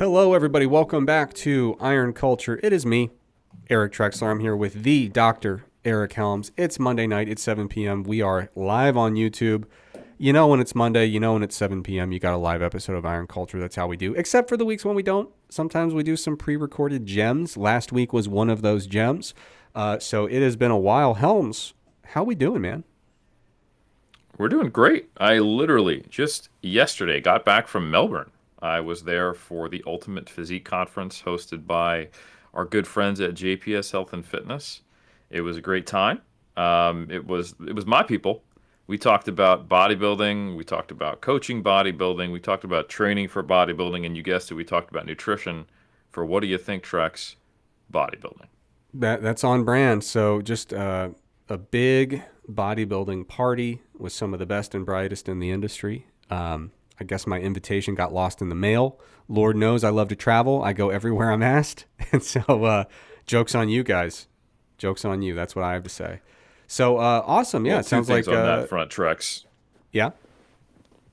Hello, everybody. Welcome back to Iron Culture. It is me, Eric Trexler. I'm here with the Dr. Eric Helms. It's Monday night. It's 7 p.m. We are live on YouTube. You know when it's Monday. You know when it's 7 p.m. You got a live episode of Iron Culture. That's how we do. Except for the weeks when we don't. Sometimes we do some pre-recorded gems. Last week was one of those gems. So it has been a while. Helms, how we doing, man? We're doing great. I literally just yesterday got back from Melbourne. I was there for the Ultimate Physique Conference hosted by our good friends at JPS Health and Fitness. It was a great time. It was my people. We talked about bodybuilding. We talked about coaching bodybuilding. We talked about training for bodybuilding, and you guessed it, we talked about nutrition for what do you think, Trex? Bodybuilding. That's on brand. So just a big bodybuilding party with some of the best and brightest in the industry. I guess my invitation got lost in the mail. Lord knows I love to travel. I go everywhere I'm asked. And so joke's on you guys. Joke's on you. That's what I have to say. So awesome. Yeah, Well, it two sounds like things on that front, Trex. yeah.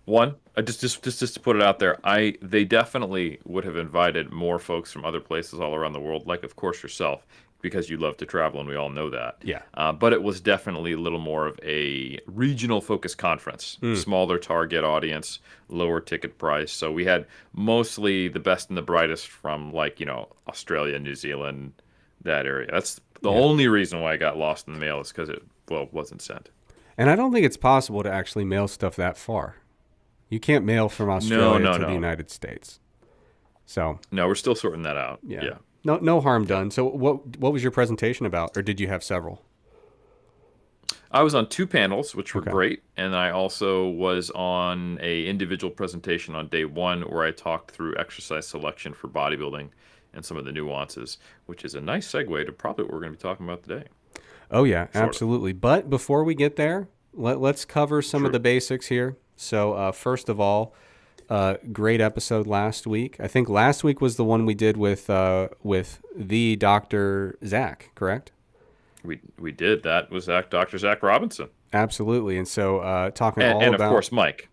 One, just to put it out there, they definitely would have invited more folks from other places all around the world, like of course yourself, because you love to travel, and we all know that. Yeah. But it was definitely a little more of a regional focused conference, smaller target audience, lower ticket price. So we had mostly the best and the brightest from Australia, New Zealand, that area. That's the only reason why I got lost in the mail is because it wasn't sent. And I don't think it's possible to actually mail stuff that far. You can't mail from Australia to the United States. So no, we're still sorting that out. Yeah. No harm done. So what was your presentation about, or did you have several? I was on two panels, which were Okay. great, and I also was on a individual presentation on day one where I talked through exercise selection for bodybuilding and some of the nuances, which is a nice segue to probably what we're going to be talking about today. Oh yeah, Sort of. absolutely. But before we get there, let's cover some of True. the basics here. So first of all, great episode last week. I think last week was the one we did with the Dr. Zach, correct? We did. That was Dr. Zach Robinson. Absolutely. And so talking all And of about course, Mike.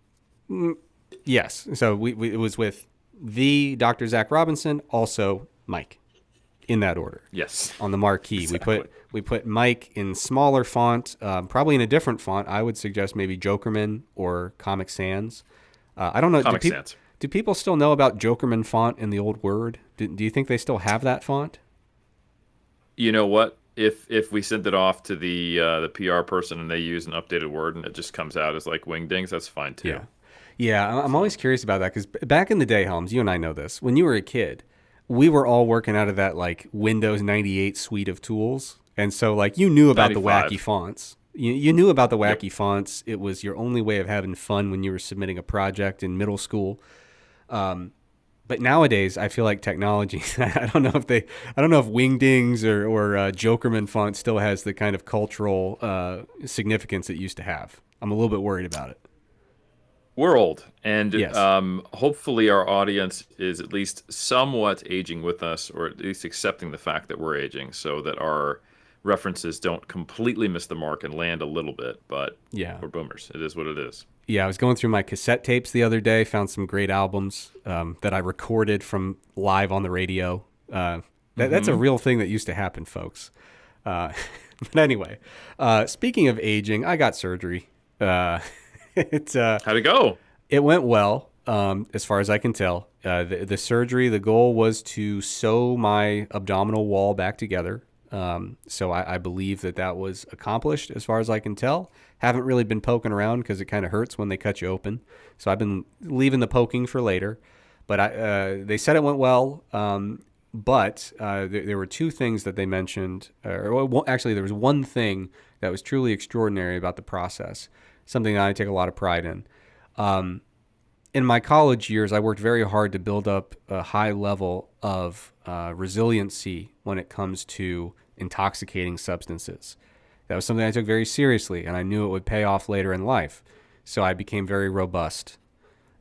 yes. So we it was with the Dr. Zach Robinson, also Mike, in that order. Yes. On the marquee, Exactly. we put Mike in smaller font, probably in a different font. I would suggest maybe Jokerman or Comic Sans. I don't know. Comic Sans. Do people still know about Jokerman font in the old Word? Do you think they still have that font? You know what? If we send it off to the PR person and they use an updated word and it just comes out as like wingdings, that's fine too. Yeah. Yeah, I'm always curious about that because back in the day, Helms, you and I know this. When you were a kid, we were all working out of that like Windows 98 suite of tools. And so like you knew about the 95. wacky fonts. You knew about the wacky Yep. fonts. It was your only way of having fun when you were submitting a project in middle school. But nowadays, I feel like technology. I don't know if Wingdings or Jokerman font still has the kind of cultural significance it used to have. I'm a little bit worried about it. We're old, and Yes. hopefully our audience is at least somewhat aging with us, or at least accepting the fact that we're aging, so that our references don't completely miss the mark and land a little bit. But Yeah. we're boomers. It is what it is. Yeah, I was going through my cassette tapes the other day, found some great albums that I recorded from live on the radio. That's a real thing that used to happen, folks. But anyway, speaking of aging, I got surgery. How'd it go? It went well, as far as I can tell. The surgery, the goal was to sew my abdominal wall back together. So I believe that was accomplished as far as I can tell. Haven't really been poking around because it kind of hurts when they cut you open. So I've been leaving the poking for later. But they said it went well. But there were two things that they mentioned. Actually, there was one thing that was truly extraordinary about the process, something that I take a lot of pride in. In my college years, I worked very hard to build up a high level of resiliency when it comes to intoxicating substances. That was something I took very seriously, and I knew it would pay off later in life. So I became very robust.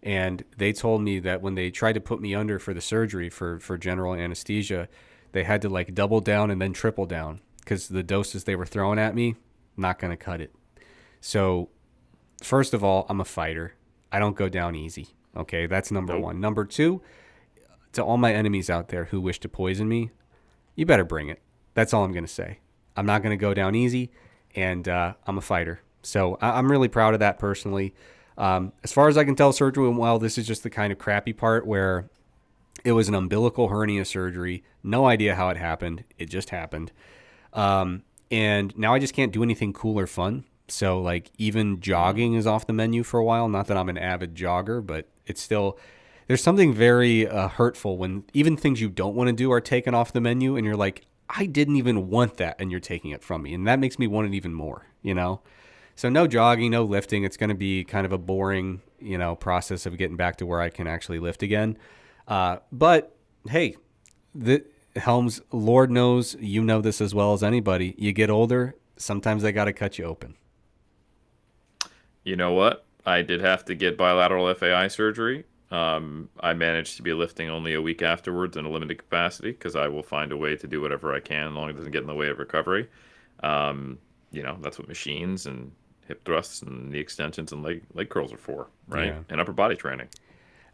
And they told me that when they tried to put me under for the surgery for general anesthesia, they had to like double down and then triple down because the doses they were throwing at me, not going to cut it. So first of all, I'm a fighter. I don't go down easy. Okay, that's number Nope. one. Number two, to all my enemies out there who wish to poison me, you better bring it. That's all I'm going to say. I'm not going to go down easy, and I'm a fighter. So I'm really proud of that personally. As far as I can tell, surgery went well. This is just the kind of crappy part where it was an umbilical hernia surgery. No idea how it happened. It just happened. And now I just can't do anything cool or fun. So like even jogging is off the menu for a while. Not that I'm an avid jogger, but it's still, there's something very hurtful when even things you don't want to do are taken off the menu and you're like, I didn't even want that and you're taking it from me. And that makes me want it even more, you know? So no jogging, no lifting. It's going to be kind of a boring, you know, process of getting back to where I can actually lift again. But hey, the Helms, Lord knows, you know this as well as anybody. You get older, sometimes they got to cut you open. You know what? I did have to get bilateral FAI surgery. I managed to be lifting only a week afterwards in a limited capacity because I will find a way to do whatever I can as long as it doesn't get in the way of recovery. You know, that's what machines and hip thrusts and knee extensions and leg curls are for, right? Yeah. And upper body training.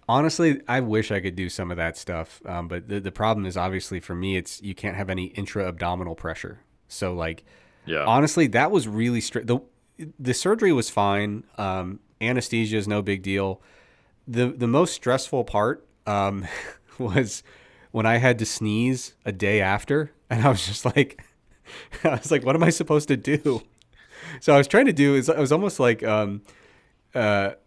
Honestly, I wish I could do some of that stuff. But the problem is obviously for me, it's you can't have any intra-abdominal pressure. So like, Yeah. honestly, that was really straight. The surgery was fine. Anesthesia is no big deal. The most stressful part was when I had to sneeze a day after, and I was just like, what am I supposed to do? So I was trying to do is it was almost like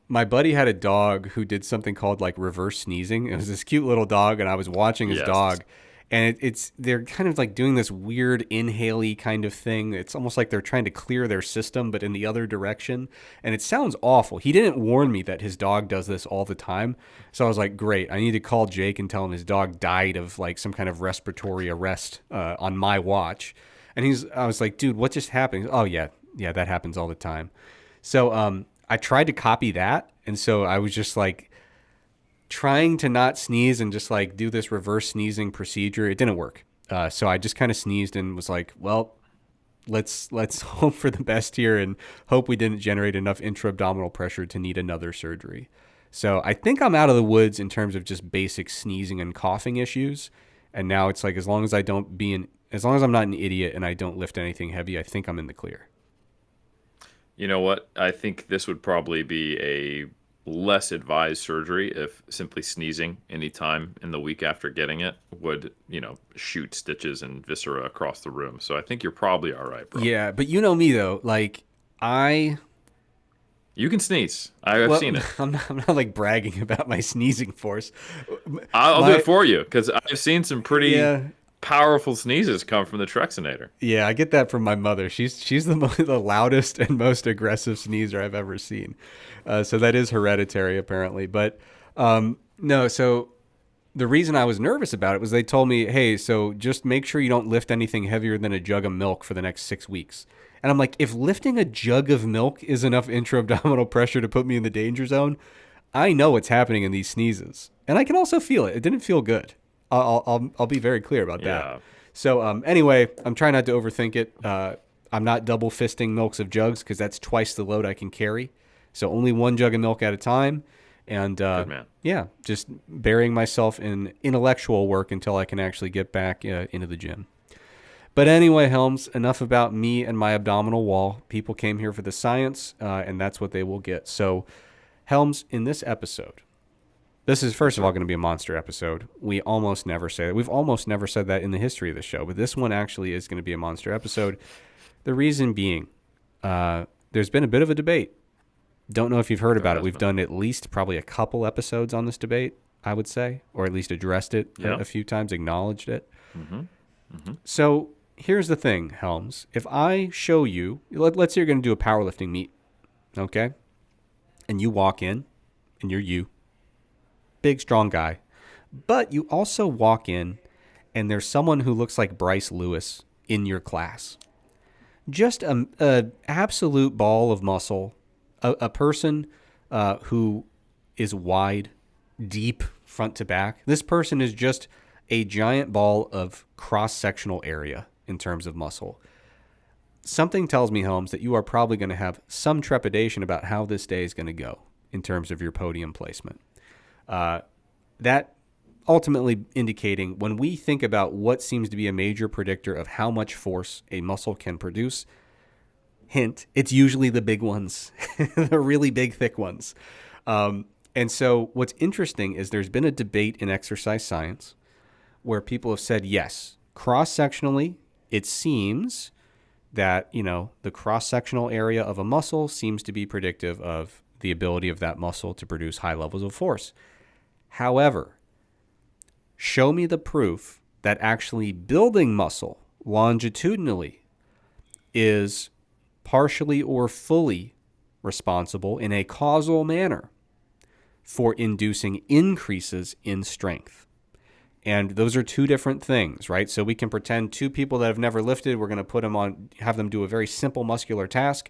my buddy had a dog who did something called like reverse sneezing. It was this cute little dog, and I was watching his Yes. dog, and they're kind of like doing this weird inhale-y kind of thing. It's almost like they're trying to clear their system, but in the other direction, and it sounds awful. He didn't warn me that his dog does this all the time, so I was like, great, I need to call Jake and tell him his dog died of like some kind of respiratory arrest on my watch. And I was like, dude, what just happened? Oh yeah, that happens all the time. So I tried to copy that, and so I was just like trying to not sneeze and just like do this reverse sneezing procedure. It didn't work. So I just kind of sneezed and was like, well, let's hope for the best here and hope we didn't generate enough intra-abdominal pressure to need another surgery. So I think I'm out of the woods in terms of just basic sneezing and coughing issues. And now it's like as long as I'm not an idiot and I don't lift anything heavy, I think I'm in the clear. You know what? I think this would probably be a less advised surgery if simply sneezing anytime in the week after getting it would, you know, shoot stitches and viscera across the room. So I think you're probably all right, bro. Yeah, but you know me though, like You can sneeze. I've seen it. I'm not like bragging about my sneezing force. I'll do it for you because I've seen some pretty Yeah. powerful sneezes come from the Trexinator. Yeah, I get that from my mother. She's the loudest and most aggressive sneezer I've ever seen. So that is hereditary apparently. But no, so the reason I was nervous about it was they told me, hey, so just make sure you don't lift anything heavier than a jug of milk for the next 6 weeks. And I'm like, if lifting a jug of milk is enough intra-abdominal pressure to put me in the danger zone, I know what's happening in these sneezes. And I can also feel it. It didn't feel good. I'll be very clear about that. Yeah. So anyway, I'm trying not to overthink it. I'm not double fisting milks of jugs because that's twice the load I can carry. So only one jug of milk at a time. And Good man. yeah, just burying myself in intellectual work until I can actually get back into the gym. But anyway, Helms, enough about me and my abdominal wall. People came here for the science, and that's what they will get. So, Helms, in this episode, this is, first of all, going to be a monster episode. We almost never say that. We've almost never said that in the history of the show, but this one actually is going to be a monster episode. The reason being, there's been a bit of a debate. Don't know if you've heard about it. We've done at least probably a couple episodes on this debate, I would say, or at least addressed it a few times, acknowledged it. So here's the thing, Helms. If I show you, let's say you're going to do a powerlifting meet, okay? And you walk in, and you're you. Big, strong guy. But you also walk in, and there's someone who looks like Bryce Lewis in your class. Just a absolute ball of muscle. A person who is wide, deep, front to back. This person is just a giant ball of cross-sectional area in terms of muscle. Something tells me, Helms, that you are probably going to have some trepidation about how this day is going to go in terms of your podium placement. That ultimately indicating when we think about what seems to be a major predictor of how much force a muscle can produce, hint, it's usually the big ones, the really big, thick ones. And so what's interesting is there's been a debate in exercise science where people have said, yes, cross-sectionally, it seems that, the cross-sectional area of a muscle seems to be predictive of the ability of that muscle to produce high levels of force. However, show me the proof that actually building muscle longitudinally is partially or fully responsible in a causal manner for inducing increases in strength. And those are two different things, right? So we can pretend two people that have never lifted, we're going to have them do a very simple muscular task.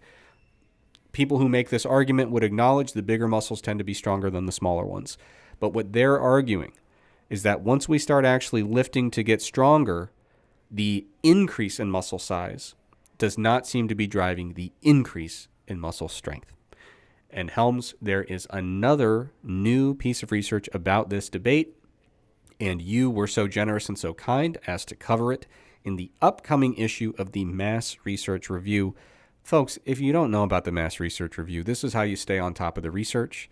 People who make this argument would acknowledge the bigger muscles tend to be stronger than the smaller ones. But what they're arguing is that once we start actually lifting to get stronger, the increase in muscle size does not seem to be driving the increase in muscle strength. And Helms, there is another new piece of research about this debate, and you were so generous and so kind as to cover it in the upcoming issue of the Mass Research Review. Folks, if you don't know about the Mass Research Review, this is how you stay on top of the research.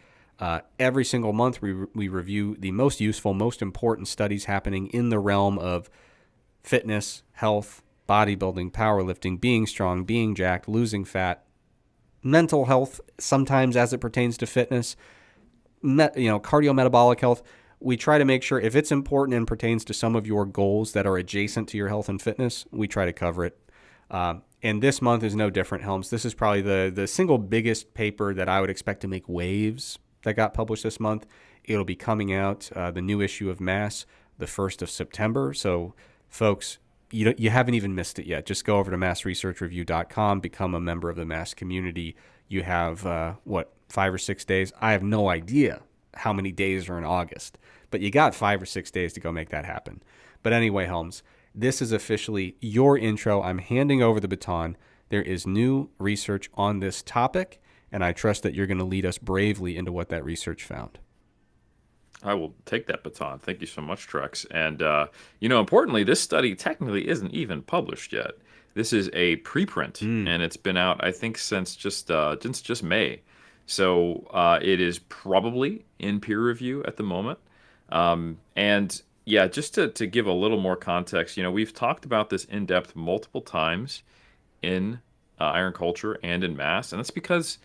Every single month, we review the most useful, most important studies happening in the realm of fitness, health, bodybuilding, powerlifting, being strong, being jacked, losing fat, mental health, sometimes as it pertains to fitness, cardiometabolic health. We try to make sure if it's important and pertains to some of your goals that are adjacent to your health and fitness, we try to cover it. And this month is no different, Helms. This is probably the single biggest paper that I would expect to make waves that got published this month. It'll be coming out, the new issue of Mass, the 1st of September. So, folks, you haven't even missed it yet. Just go over to massresearchreview.com, become a member of the Mass community. You have, 5 or 6 days? I have no idea how many days are in August, but you got 5 or 6 days to go make that happen. But anyway, Helms, this is officially your intro. I'm handing over the baton. There is new research on this topic, and I trust that you're going to lead us bravely into what that research found. I will take that baton. Thank you so much, Trex. And, importantly, this study technically isn't even published yet. This is a preprint, and it's been out, I think, since just May. So it is probably in peer review at the moment. And yeah, just to give a little more context, we've talked about this in depth multiple times in Iron Culture and in Mass, and that's because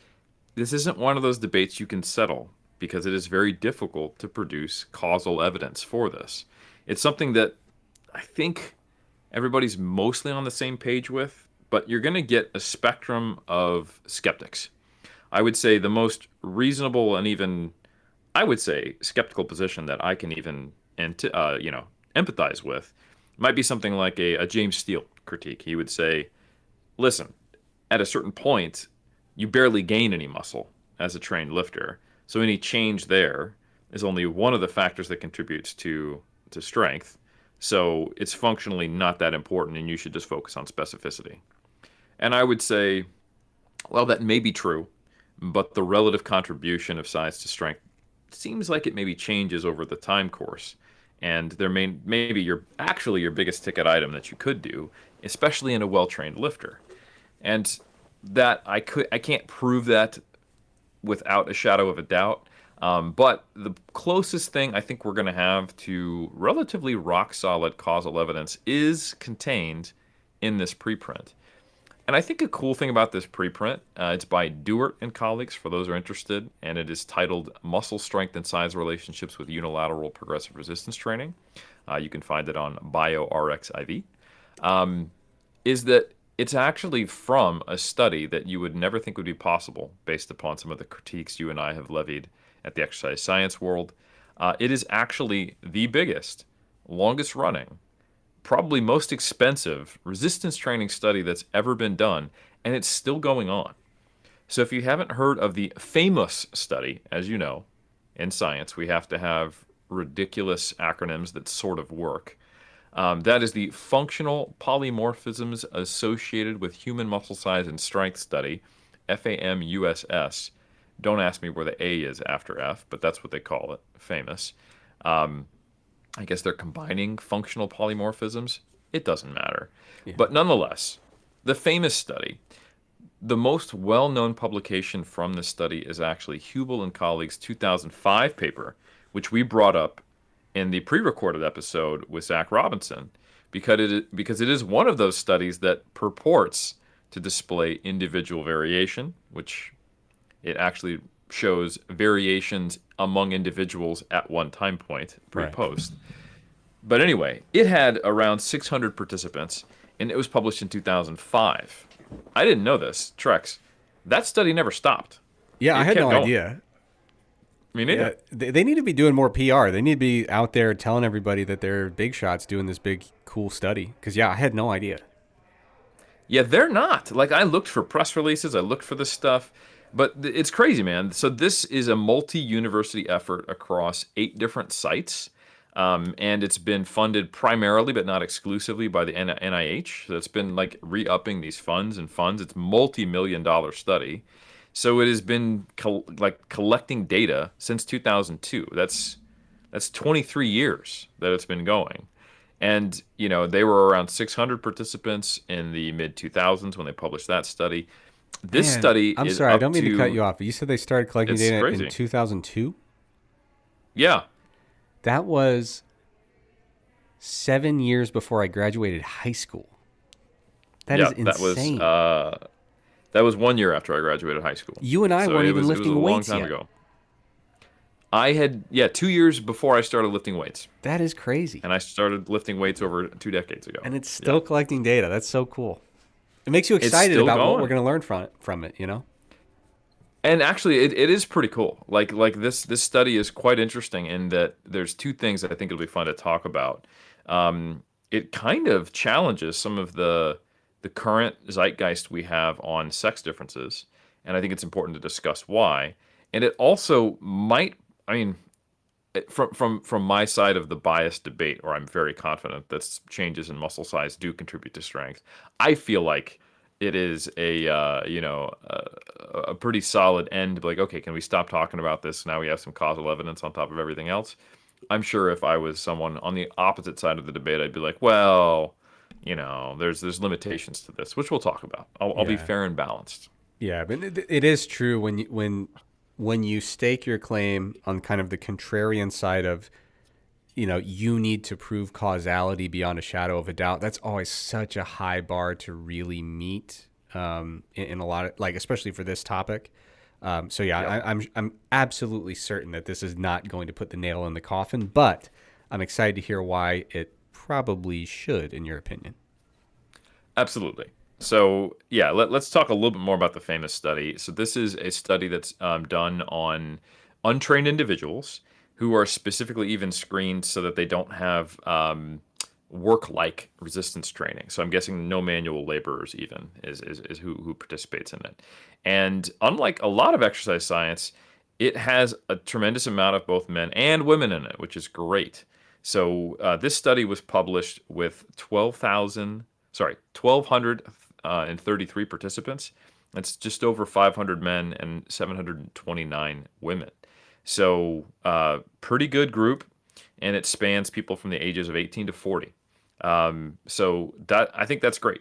this isn't one of those debates you can settle, because it is very difficult to produce causal evidence for this. It's something that I think everybody's mostly on the same page with, but you're going to get a spectrum of skeptics. I would say the most reasonable and even, I would say, skeptical position that I can even, empathize with might be something like a James Steele critique. He would say, listen, at a certain point, you barely gain any muscle as a trained lifter. So any change there is only one of the factors that contributes to strength. So it's functionally not that important, and you should just focus on specificity. And I would say, well, that may be true, but the relative contribution of size to strength seems like it maybe changes over the time course. And there maybe your biggest ticket item that you could do, especially in a well-trained lifter. And that I can't prove that without a shadow of a doubt. But the closest thing I think we're going to have to relatively rock-solid causal evidence is contained in this preprint. And I think a cool thing about this preprint, it's by Dewart and colleagues, for those who are interested, and it is titled Muscle Strength and Size Relationships with Unilateral Progressive Resistance Training. You can find it on BioRxiv. Is that it's actually from a study that you would never think would be possible based upon some of the critiques you and I have levied at the exercise science world. It is actually the biggest, longest running, probably most expensive resistance training study that's ever been done, and it's still going on. So if you haven't heard of the famous study, as you know, in science, we have to have ridiculous acronyms that sort of work. That is the Functional Polymorphisms Associated with Human Muscle Size and Strength Study, FAMUSS. Don't ask me where the A is after F, but that's what they call it, famous. I guess they're combining functional polymorphisms. It doesn't matter. Yeah. But nonetheless, the famous study, the most well-known publication from this study is actually Hubel and colleagues' 2005 paper, which we brought up in the pre-recorded episode with Zach Robinson, because it is one of those studies that purports to display individual variation, which it actually shows variations among individuals at one time point, Right. pre-post. But anyway, it had around 600 participants, and it was published in 2005. I didn't know this, Trex. That study never stopped. Yeah, I It had kept no going. idea. Me Yeah, neither. they need to be doing more PR. They need to be out there telling everybody that they're big shots doing this big, cool study. Because, yeah, I had no idea. Yeah, they're not. Like, I looked for press releases, I looked for this stuff, but it's crazy, man. So this is a multi-university effort across 8 different sites, and it's been funded primarily, but not exclusively, by the NIH. So it's been like re-upping these funds and funds. It's multi-million-dollar study. So it has been collecting data since 2002. That's 23 years that it's been going. And, they were around 600 participants in the mid 2000s when they published that study. This Man, study I'm is sorry. I up don't mean to cut to, you off, but you said they started collecting it's data in crazy. 2002? Yeah. That was 7 years before I graduated high school. That is Yeah, insane. that was 1 year after I graduated high school. You and I So weren't it even was a lifting long weights time yet. ago. I had, yeah, 2 years before I started lifting weights. That is crazy. And I started lifting weights over 2 decades ago. And it's Yeah. still collecting data. That's so cool. It makes you It's excited still about what we're going. going to learn from it. And actually, it is pretty cool. This study is quite interesting in that there's two things that I think it'll be fun to talk about. It kind of challenges some of the current zeitgeist we have on sex differences, and I think it's important to discuss why. And it also might, I mean, from my side of the biased debate, where I'm very confident that changes in muscle size do contribute to strength. I feel like it is a pretty solid end to be like, okay, can we stop talking about this? Now we have some causal evidence on top of everything else. I'm sure if I was someone on the opposite side of the debate, I'd be like, well, there's limitations to this, which we'll talk about. I'll be Yeah. fair and balanced. Yeah, but it is true when you stake your claim on kind of the contrarian side of, you need to prove causality beyond a shadow of a doubt. That's always such a high bar to really meet, in a lot of, like, especially for this topic. So yeah, Yep. I'm absolutely certain that this is not going to put the nail in the coffin, but I'm excited to hear why it probably should, in your opinion. Absolutely. So, yeah, let's talk a little bit more about the famous study. So, this is a study that's done on untrained individuals who are specifically even screened so that they don't have work-like resistance training. So, I'm guessing no manual laborers even is who participates in it. And unlike a lot of exercise science, it has a tremendous amount of both men and women in it, which is great. So this study was published with 1,233 participants. That's just over 500 men and 729 women. So pretty good group, and it spans people from the ages of 18 to 40. So I think that's great.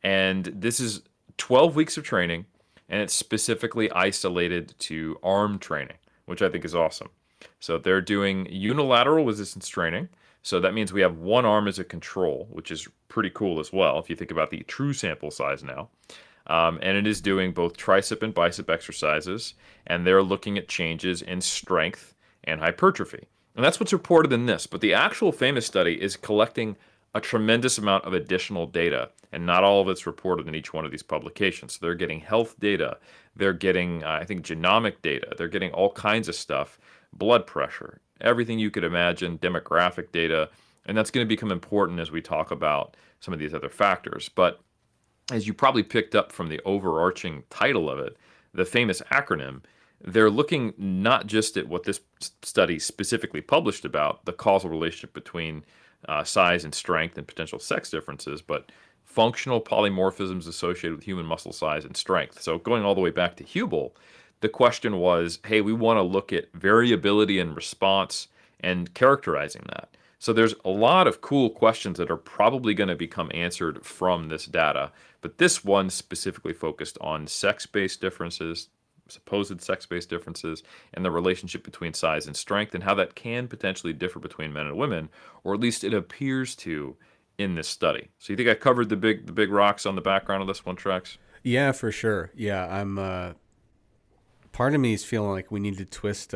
And this is 12 weeks of training, and it's specifically isolated to arm training, which I think is awesome. So they're doing unilateral resistance training. So that means we have one arm as a control, which is pretty cool as well, if you think about the true sample size now. And it is doing both tricep and bicep exercises, and they're looking at changes in strength and hypertrophy. And that's what's reported in this. But the actual famous study is collecting a tremendous amount of additional data, and not all of it's reported in each one of these publications. So they're getting health data, they're getting, I think, genomic data, they're getting all kinds of stuff, blood pressure, everything you could imagine, demographic data, and that's going to become important as we talk about some of these other factors. But as you probably picked up from the overarching title of it, the famous acronym, they're looking not just at what this study specifically published about, the causal relationship between size and strength and potential sex differences, but functional polymorphisms associated with human muscle size and strength. So going all the way back to Hubel, the question was, hey, we want to look at variability in response and characterizing that. So there's a lot of cool questions that are probably going to become answered from this data, but this one specifically focused on sex-based differences, supposed sex-based differences, and the relationship between size and strength, and how that can potentially differ between men and women, or at least it appears to in this study. So you think I covered the big rocks on the background of this one, Trex? Yeah, for sure. Yeah, I'm. Part of me is feeling like we need to twist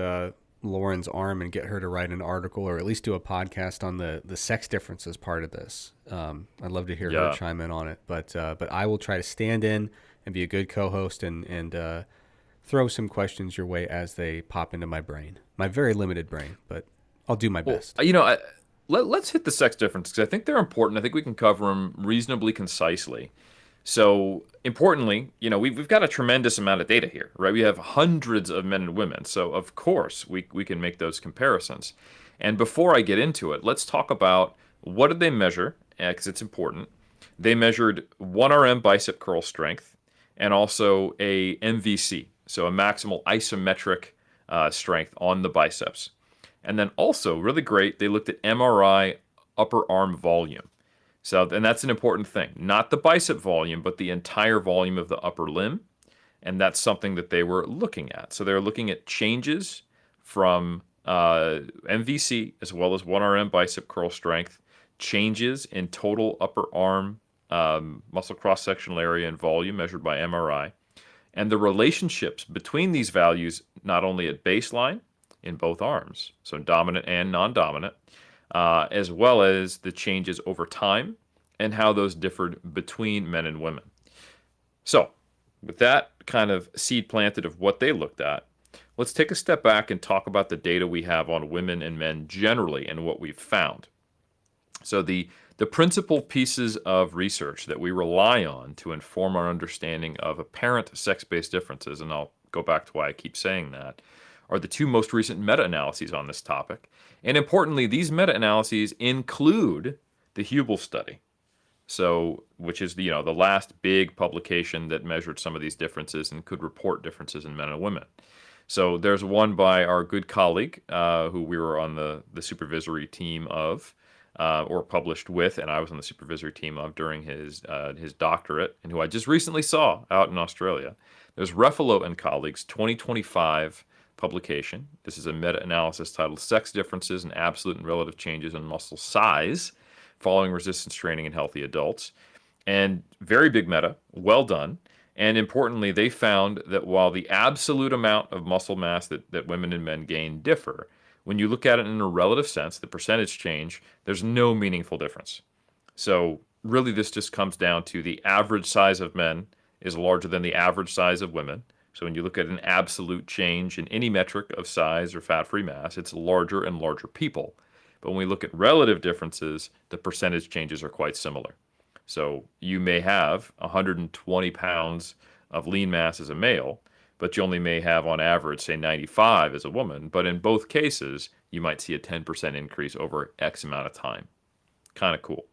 Lauren's arm and get her to write an article or at least do a podcast on the sex differences part of this. I'd love to hear her Yeah. chime in on it, but I will try to stand in and be a good co-host and throw some questions your way as they pop into my brain, my very limited brain, but I'll do my Well, best. let's hit the sex differences because I think they're important. I think we can cover them reasonably concisely. So importantly, we've got a tremendous amount of data here, right? We have hundreds of men and women. So of course we can make those comparisons. And before I get into it, let's talk about what did they measure, because it's important. They measured 1 RM bicep curl strength and also a MVC, so a maximal isometric strength on the biceps. And then also, really great, they looked at MRI upper arm volume. So, and that's an important thing. Not the bicep volume, but the entire volume of the upper limb. And that's something that they were looking at. So they're looking at changes from MVC as well as 1 RM bicep curl strength, changes in total upper arm muscle cross-sectional area and volume measured by MRI, and the relationships between these values not only at baseline in both arms, so dominant and non-dominant, as well as the changes over time and how those differed between men and women. So, with that kind of seed planted of what they looked at, let's take a step back and talk about the data we have on women and men generally and what we've found. So, the principal pieces of research that we rely on to inform our understanding of apparent sex-based differences, and I'll go back to why I keep saying that, are the two most recent meta-analyses on this topic. And importantly, these meta-analyses include the Hubel study. So, which is the last big publication that measured some of these differences and could report differences in men and women. So there's one by our good colleague who we were on the supervisory team of, or published with, and I was on the supervisory team of during his doctorate, and who I just recently saw out in Australia. There's Refalo and colleagues, 2025 publication. This is a meta-analysis titled "Sex Differences in Absolute and Relative Changes in Muscle Size Following Resistance Training in Healthy Adults." And very big meta, well done. And importantly, they found that while the absolute amount of muscle mass that women and men gain differ, when you look at it in a relative sense, the percentage change, there's no meaningful difference. So really this just comes down to the average size of men is larger than the average size of women. So when you look at an absolute change in any metric of size or fat-free mass, it's larger and larger people. But when we look at relative differences, the percentage changes are quite similar. So you may have 120 pounds of lean mass as a male, but you only may have on average, say 95 as a woman. But in both cases, you might see a 10% increase over X amount of time. Kind of cool.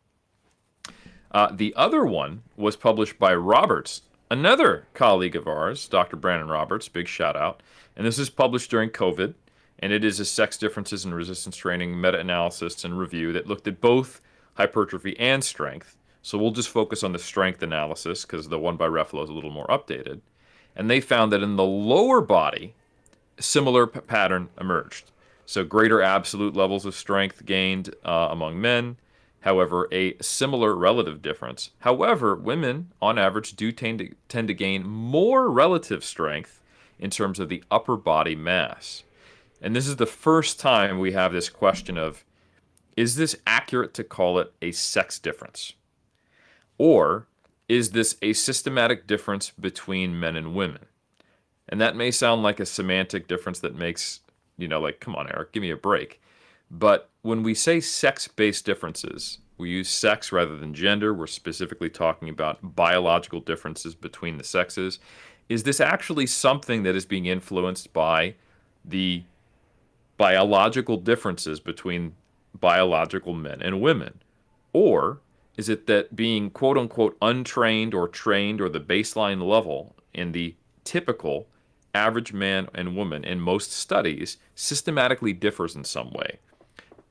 The other one was published by Roberts, another colleague of ours, Dr. Brandon Roberts, big shout out. And this is published during COVID, and it is a sex differences in resistance training meta-analysis and review that looked at both hypertrophy and strength. So we'll just focus on the strength analysis because the one by Refalo is a little more updated. And they found that in the lower body, a similar pattern emerged. So greater absolute levels of strength gained among men. However, a similar relative difference. However, women, on average, do tend to gain more relative strength in terms of the upper body mass. And this is the first time we have this question of, is this accurate to call it a sex difference? Or is this a systematic difference between men and women? And that may sound like a semantic difference that makes, like, come on, Eric, give me a break. But when we say sex-based differences, we use sex rather than gender. We're specifically talking about biological differences between the sexes. Is this actually something that is being influenced by the biological differences between biological men and women? Or is it that being quote unquote untrained or trained or the baseline level in the typical average man and woman in most studies systematically differs in some way?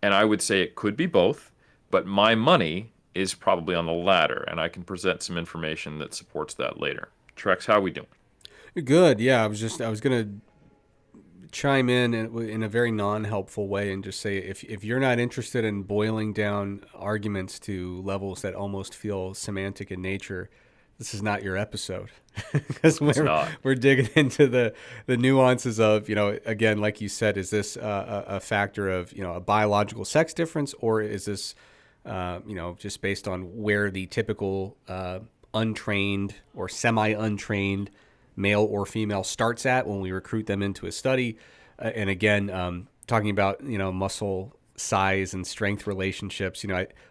And I would say it could be both, but my money is probably on the latter, and I can present some information that supports that later. Trex, how we doing? Good. Yeah, I was gonna chime in a very non-helpful way and just say if you're not interested in boiling down arguments to levels that almost feel semantic in nature, this is not your episode because It's not. we're digging into the nuances of, again, like you said, is this a factor of, a biological sex difference, or is this just based on where the typical untrained or semi-untrained male or female starts at when we recruit them into a study. And again, talking about, muscle size and strength relationships,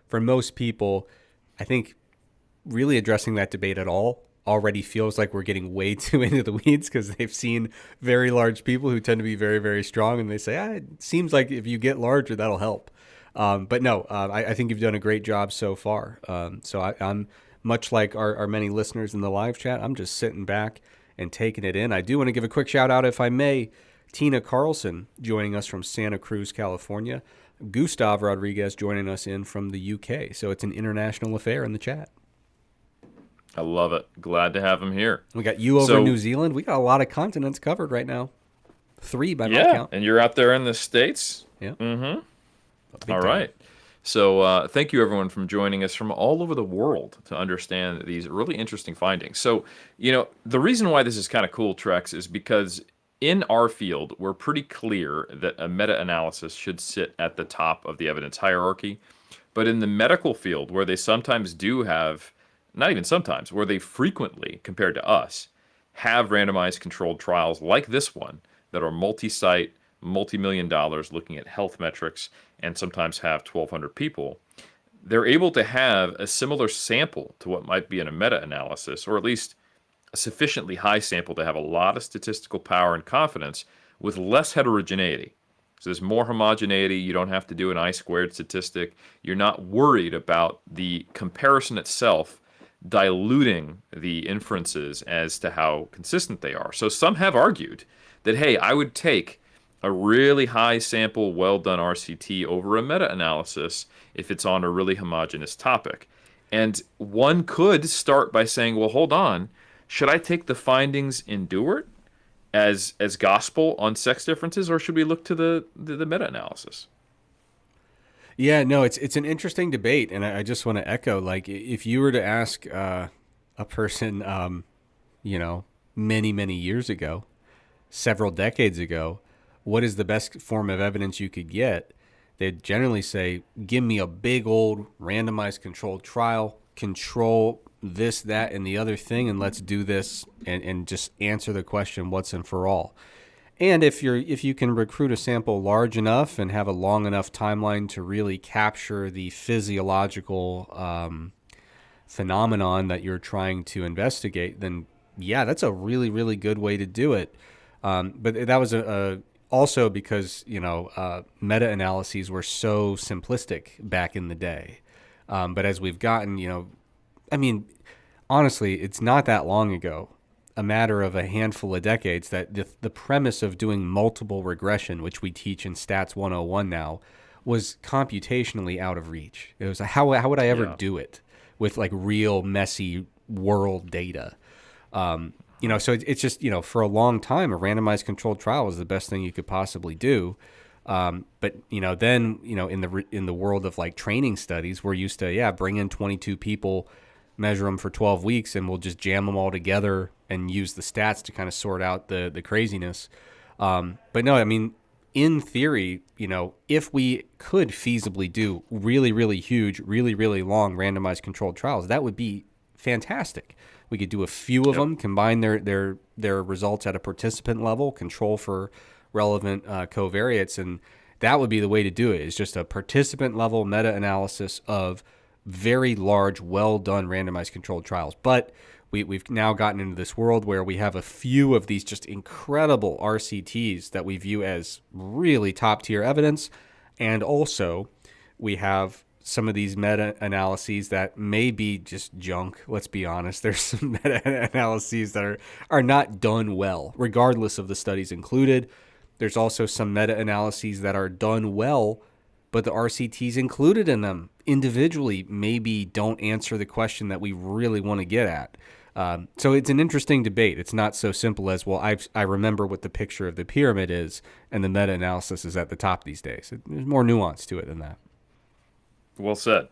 for most people, I think really addressing that debate at all already feels like we're getting way too into the weeds because they've seen very large people who tend to be very, very strong. And they say, it seems like if you get larger, that'll help. But no, I think you've done a great job so far. I'm much like our many listeners in the live chat. I'm just sitting back and taking it in. I do want to give a quick shout out, if I may, Tina Carlson joining us from Santa Cruz, California. Gustav Rodriguez joining us in from the UK. So it's an international affair in the chat. I love it. Glad to have him here. We got you over in New Zealand. We got a lot of continents covered right now. 3 by my count. And you're out there in the States? Yeah. Mm-hmm. All right. So thank you, everyone, from joining us from all over the world to understand these really interesting findings. So, the reason why this is kind of cool, Trex, is because in our field, we're pretty clear that a meta-analysis should sit at the top of the evidence hierarchy. But in the medical field, where they sometimes do have, not even sometimes, where they frequently, compared to us, have randomized controlled trials like this one that are multi-site, multi-million dollars looking at health metrics, and sometimes have 1,200 people, they're able to have a similar sample to what might be in a meta-analysis, or at least a sufficiently high sample to have a lot of statistical power and confidence with less heterogeneity. So there's more homogeneity. You don't have to do an I-squared statistic. You're not worried about the comparison itself diluting the inferences as to how consistent they are. So some have argued that, hey, I would take a really high sample, well-done RCT over a meta-analysis if it's on a really homogeneous topic. And one could start by saying, well, hold on, should I take the findings in Dewart as gospel on sex differences, or should we look to the meta-analysis? Yeah, no, it's an interesting debate, and I just want to echo, like, if you were to ask a person, many, many years ago, several decades ago, what is the best form of evidence you could get, they'd generally say, give me a big old randomized controlled trial, control this, that, and the other thing, and let's do this and just answer the question once and for all. And if you can recruit a sample large enough and have a long enough timeline to really capture the physiological phenomenon that you're trying to investigate, then yeah, that's a really, really good way to do it. But that was also because meta-analyses were so simplistic back in the day. But as we've gotten, honestly, it's not that long ago, a matter of a handful of decades, that the premise of doing multiple regression, which we teach in Stats 101 now, was computationally out of reach. It was how would I ever do it with like real messy world data? So it's just, for a long time, a randomized controlled trial was the best thing you could possibly do. But then in the world of like training studies, we're used to bring in 22 people, measure them for 12 weeks, and we'll just jam them all together and use the stats to kind of sort out the craziness. But no, in theory, if we could feasibly do really, really huge, really, really long randomized controlled trials, that would be fantastic. We could do a few of them, combine their results at a participant level, control for relevant covariates, and that would be the way to do it. It's just a participant level meta-analysis of very large, well-done randomized controlled trials. But we've now gotten into this world where we have a few of these just incredible RCTs that we view as really top-tier evidence, and also we have some of these meta-analyses that may be just junk. Let's be honest. There's some meta-analyses that are not done well, regardless of the studies included. There's also some meta-analyses that are done well, but the RCTs included in them individually maybe don't answer the question that we really want to get at. So it's an interesting debate. It's not so simple as, well, I remember what the picture of the pyramid is, and the meta-analysis is at the top these days. There's more nuance to it than that. Well said.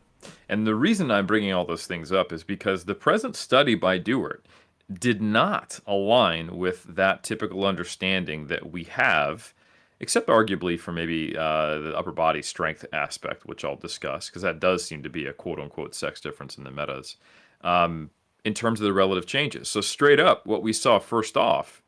And the reason I'm bringing all those things up is because the present study by Dewart did not align with that typical understanding that we have, except arguably for maybe the upper body strength aspect, which I'll discuss, because that does seem to be a quote unquote sex difference in the metas, in terms of the relative changes. So, straight up, what we saw first off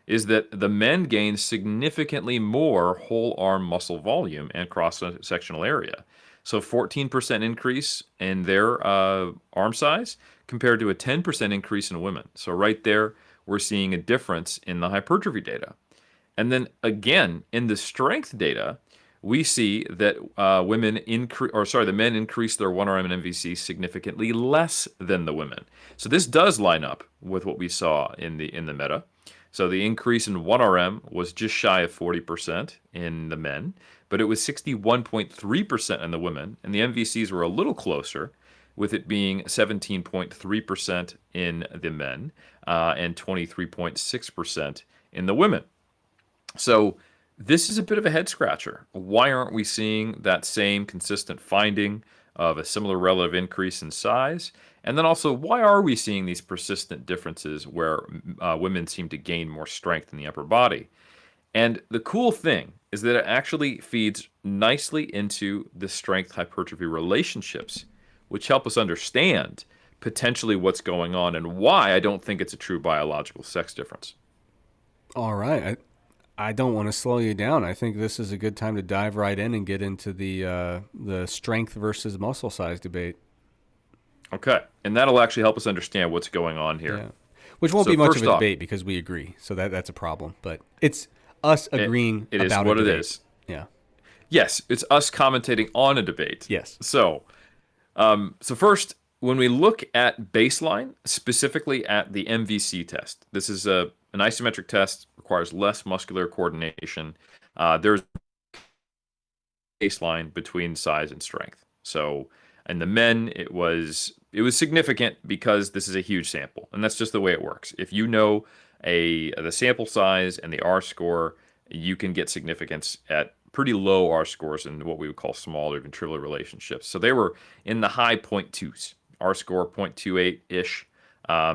is that the men gained significantly more whole arm muscle volume and cross sectional area. So 14% increase in their arm size compared to a 10% increase in women. So right there, we're seeing a difference in the hypertrophy data. And then again, in the strength data, we see that the men increase their 1RM and MVC significantly less than the women. So this does line up with what we saw in the meta. So the increase in 1RM was just shy of 40% in the men, but it was 61.3% in the women, and the MVCs were a little closer, with it being 17.3% in the men and 23.6% in the women. So this is a bit of a head scratcher. Why aren't we seeing that same consistent finding of a similar relative increase in size? And then also, why are we seeing these persistent differences where women seem to gain more strength in the upper body? And the cool thing is that it actually feeds nicely into the strength hypertrophy relationships, which help us understand potentially what's going on and why I don't think it's a true biological sex difference. All right. I don't want to slow you down. I think this is a good time to dive right in and get into the strength versus muscle size debate. Okay, and that'll actually help us understand what's going on here. Yeah. Which won't So be much of first a off, debate because we agree. So that's a problem. But it's us agreeing it is about what a it debate. is. Yeah. Yes, it's us commentating on a debate. Yes. So first, when we look at baseline, specifically at the MVC test, this is an isometric test, requires less muscular coordination. There's baseline between size and strength. So in the men, it was significant because this is a huge sample, and that's just the way it works. If you know the sample size and the R score, you can get significance at pretty low R scores in what we would call small or even trivial relationships. So they were in the high 0.2s, R score 0.28-ish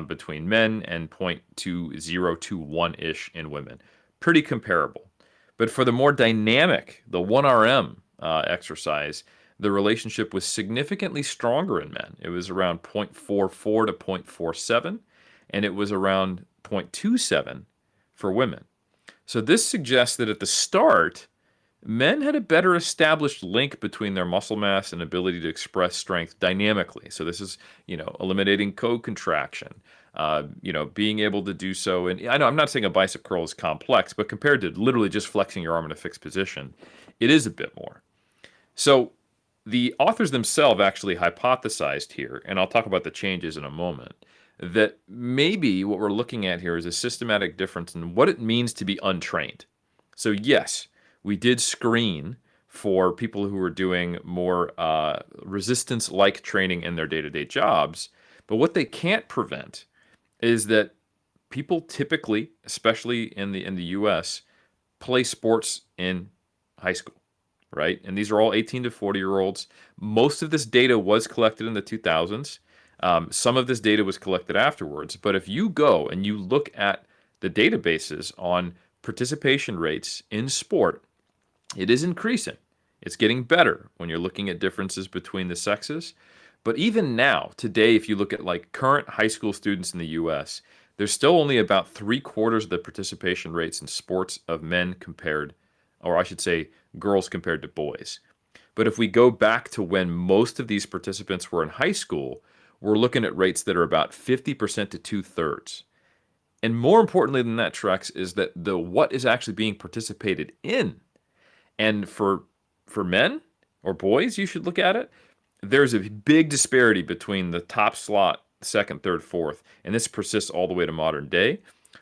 between men and 0.2021-ish in women. Pretty comparable. But for the more dynamic, the 1RM exercise, the relationship was significantly stronger in men. It was around 0.44 to 0.47, and it was around 0.27 for women. So this suggests that at the start, men had a better established link between their muscle mass and ability to express strength dynamically. So this is, eliminating co-contraction, being able to do so. And I know I'm not saying a bicep curl is complex, but compared to literally just flexing your arm in a fixed position, it is a bit more. So the authors themselves actually hypothesized here, and I'll talk about the changes in a moment, that maybe what we're looking at here is a systematic difference in what it means to be untrained. So yes, we did screen for people who were doing more resistance-like training in their day-to-day jobs, but what they can't prevent is that people typically, especially in the U.S., play sports in high school, right? And these are all 18 to 40-year-olds. Most of this data was collected in the 2000s. Some of this data was collected afterwards. But if you go and you look at the databases on participation rates in sport, it is increasing. It's getting better when you're looking at differences between the sexes. But even now, today, if you look at like current high school students in the U.S., there's still only about 3/4 of the participation rates in sports of men compared, or I should say, girls compared to boys. But if we go back to when most of these participants were in high school, we're looking at rates that are about 50% to 2/3. And more importantly than that, Trex, is that what is actually being participated in. And for men or boys, you should look at it. There's a big disparity between the top slot, second, third, fourth, and this persists all the way to modern day.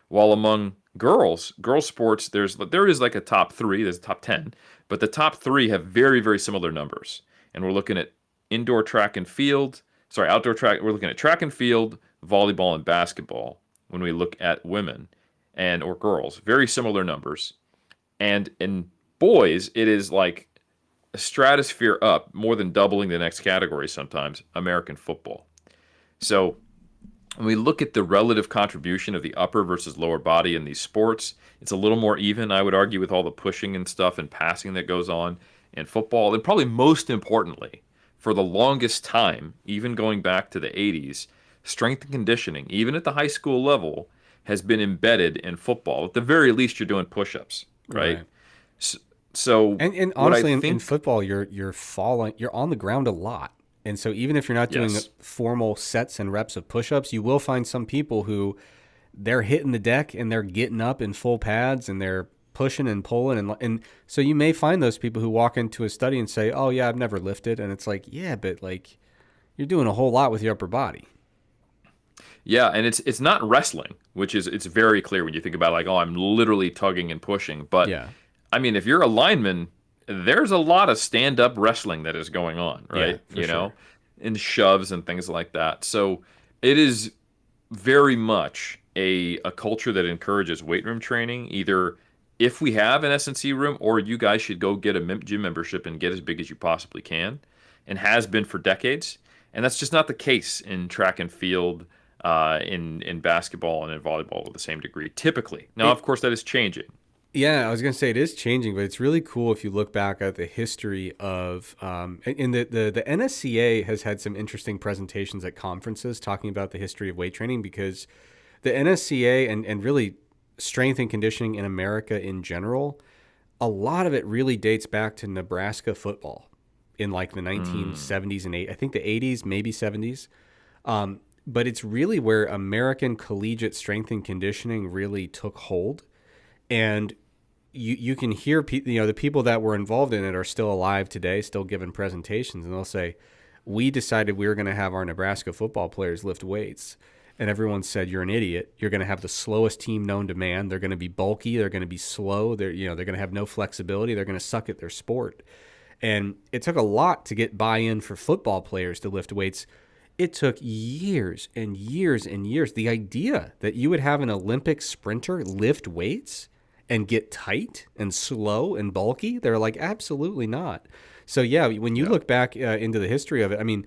While among Girls sports, there is like a top three, there's a top 10, but the top three have very, very similar numbers. And we're looking at indoor track and field, sorry, outdoor track, we're looking at track and field, volleyball and basketball when we look at women and or girls, very similar numbers. And in boys, it is like a stratosphere up, more than doubling the next category sometimes, American football. So when we look at the relative contribution of the upper versus lower body in these sports, it's a little more even, I would argue, with all the pushing and stuff and passing that goes on in football. And probably most importantly, for the longest time, even going back to the 80s, strength and conditioning, even at the high school level, has been embedded in football. At the very least, you're doing push-ups, right? Right. So, so And what I honestly, in think, football, you're falling, you're on the ground a lot. And so even if you're not doing yes. formal sets and reps of push-ups, you will find some people who they're hitting the deck and they're getting up in full pads and they're pushing and pulling and so you may find those people who walk into a study and say, "Oh yeah, I've never lifted." And it's like, "Yeah, but like you're doing a whole lot with your upper body." Yeah, and it's not wrestling, which is it's very clear when you think about like, oh, I'm literally tugging and pushing. But Yeah. I mean, if you're a lineman, there's a lot of stand-up wrestling that is going on, Yeah, right? for sure. And shoves and things like that. So it is very much a culture that encourages weight room training. Either if we have an S&C room, or you guys should go get a gym membership and get as big as you possibly can, and has been for decades. And that's just not the case in track and field, in basketball and in volleyball to the same degree, typically. Now, It of course, that is changing. Yeah, I was gonna say it is changing, but it's really cool if you look back at the history of in the NSCA has had some interesting presentations at conferences talking about the history of weight training because the NSCA and really strength and conditioning in America in general, a lot of it really dates back to Nebraska football in like the Mm, 1970s and eight, I think the 80s, maybe 70s. But it's really where American collegiate strength and conditioning really took hold. And you can hear the people that were involved in it are still alive today, still giving presentations, and they'll say, "We decided we were going to have our Nebraska football players lift weights." And everyone said, "You're an idiot. You're going to have the slowest team known to man. They're going to be bulky. They're going to be slow. They're going to have no flexibility. They're going to suck at their sport." And it took a lot to get buy-in for football players to lift weights. It took years and years and years. The idea that you would have an Olympic sprinter lift weights and get tight and slow and bulky, they're like, absolutely not. So, yeah, when you yeah. look back into the history of it, I mean,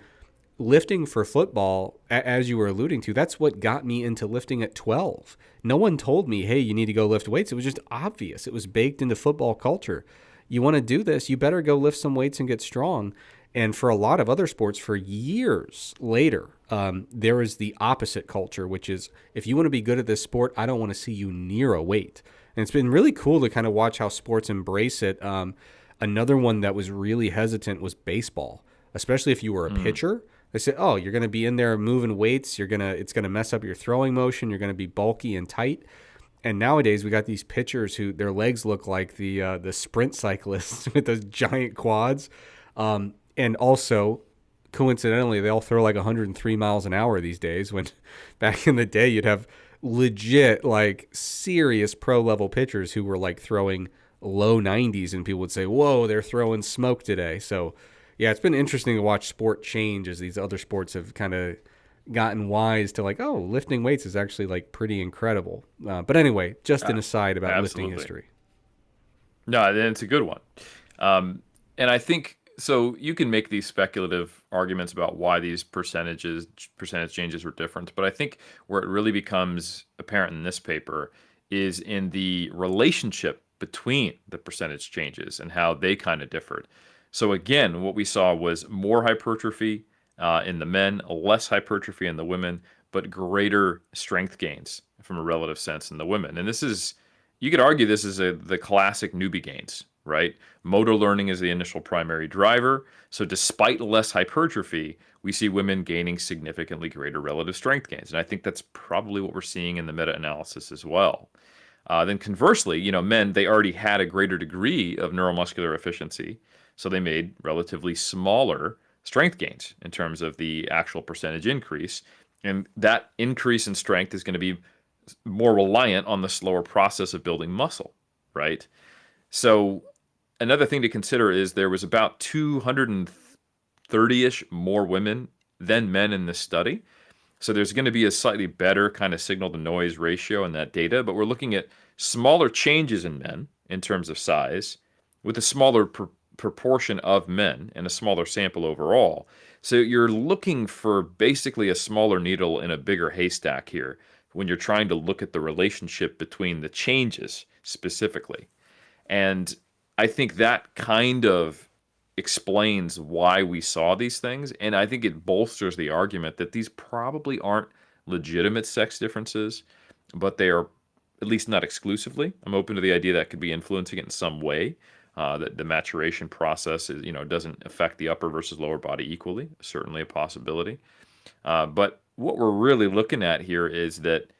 lifting for football, as you were alluding to, that's what got me into lifting at 12. No one told me, hey, you need to go lift weights. It was just obvious. It was baked into football culture. You want to do this, you better go lift some weights and get strong. And for a lot of other sports, for years later, there is the opposite culture, which is if you want to be good at this sport, I don't want to see you near a weight. And it's been really cool to kind of watch how sports embrace it. Another one that was really hesitant was baseball, especially if you were a Mm. pitcher. They said, "Oh, you're going to be in there moving weights. It's going to mess up your throwing motion. You're going to be bulky and tight." And nowadays we got these pitchers who their legs look like the sprint cyclists with those giant quads, and also coincidentally they all throw like 103 miles an hour these days. When back in the day you'd have legit like serious pro level pitchers who were like throwing low 90s, and people would say, "Whoa, they're throwing smoke today." So yeah, it's been interesting to watch sport change as these other sports have kind of gotten wise to like, oh, lifting weights is actually like pretty incredible. But anyway, just Uh, an aside about lifting Absolutely. history. No, and it's a good one. And I think so. You can make these speculative arguments about why these percentage changes were different, but I think where it really becomes apparent in this paper is in the relationship between the percentage changes and how they kind of differed. So again, what we saw was more hypertrophy in the men, less hypertrophy in the women, but greater strength gains from a relative sense in the women. And this is you could argue this is the classic newbie gains, right? Motor learning is the initial primary driver. So despite less hypertrophy, we see women gaining significantly greater relative strength gains. And I think that's probably what we're seeing in the meta-analysis as well. Then conversely, men, they already had a greater degree of neuromuscular efficiency. So they made relatively smaller strength gains in terms of the actual percentage increase. And that increase in strength is going to be more reliant on the slower process of building muscle, right? So another thing to consider is there was about 230-ish more women than men in this study. So there's going to be a slightly better kind of signal to noise ratio in that data, but we're looking at smaller changes in men in terms of size with a smaller proportion of men and a smaller sample overall. So you're looking for basically a smaller needle in a bigger haystack here when you're trying to look at the relationship between the changes specifically. And I think that kind of explains why we saw these things. And I think it bolsters the argument that these probably aren't legitimate sex differences, but they are at least not exclusively. I'm open to the idea that could be influencing it in some way. That the maturation process is, doesn't affect the upper versus lower body equally. Certainly a possibility. But what we're really looking at here is that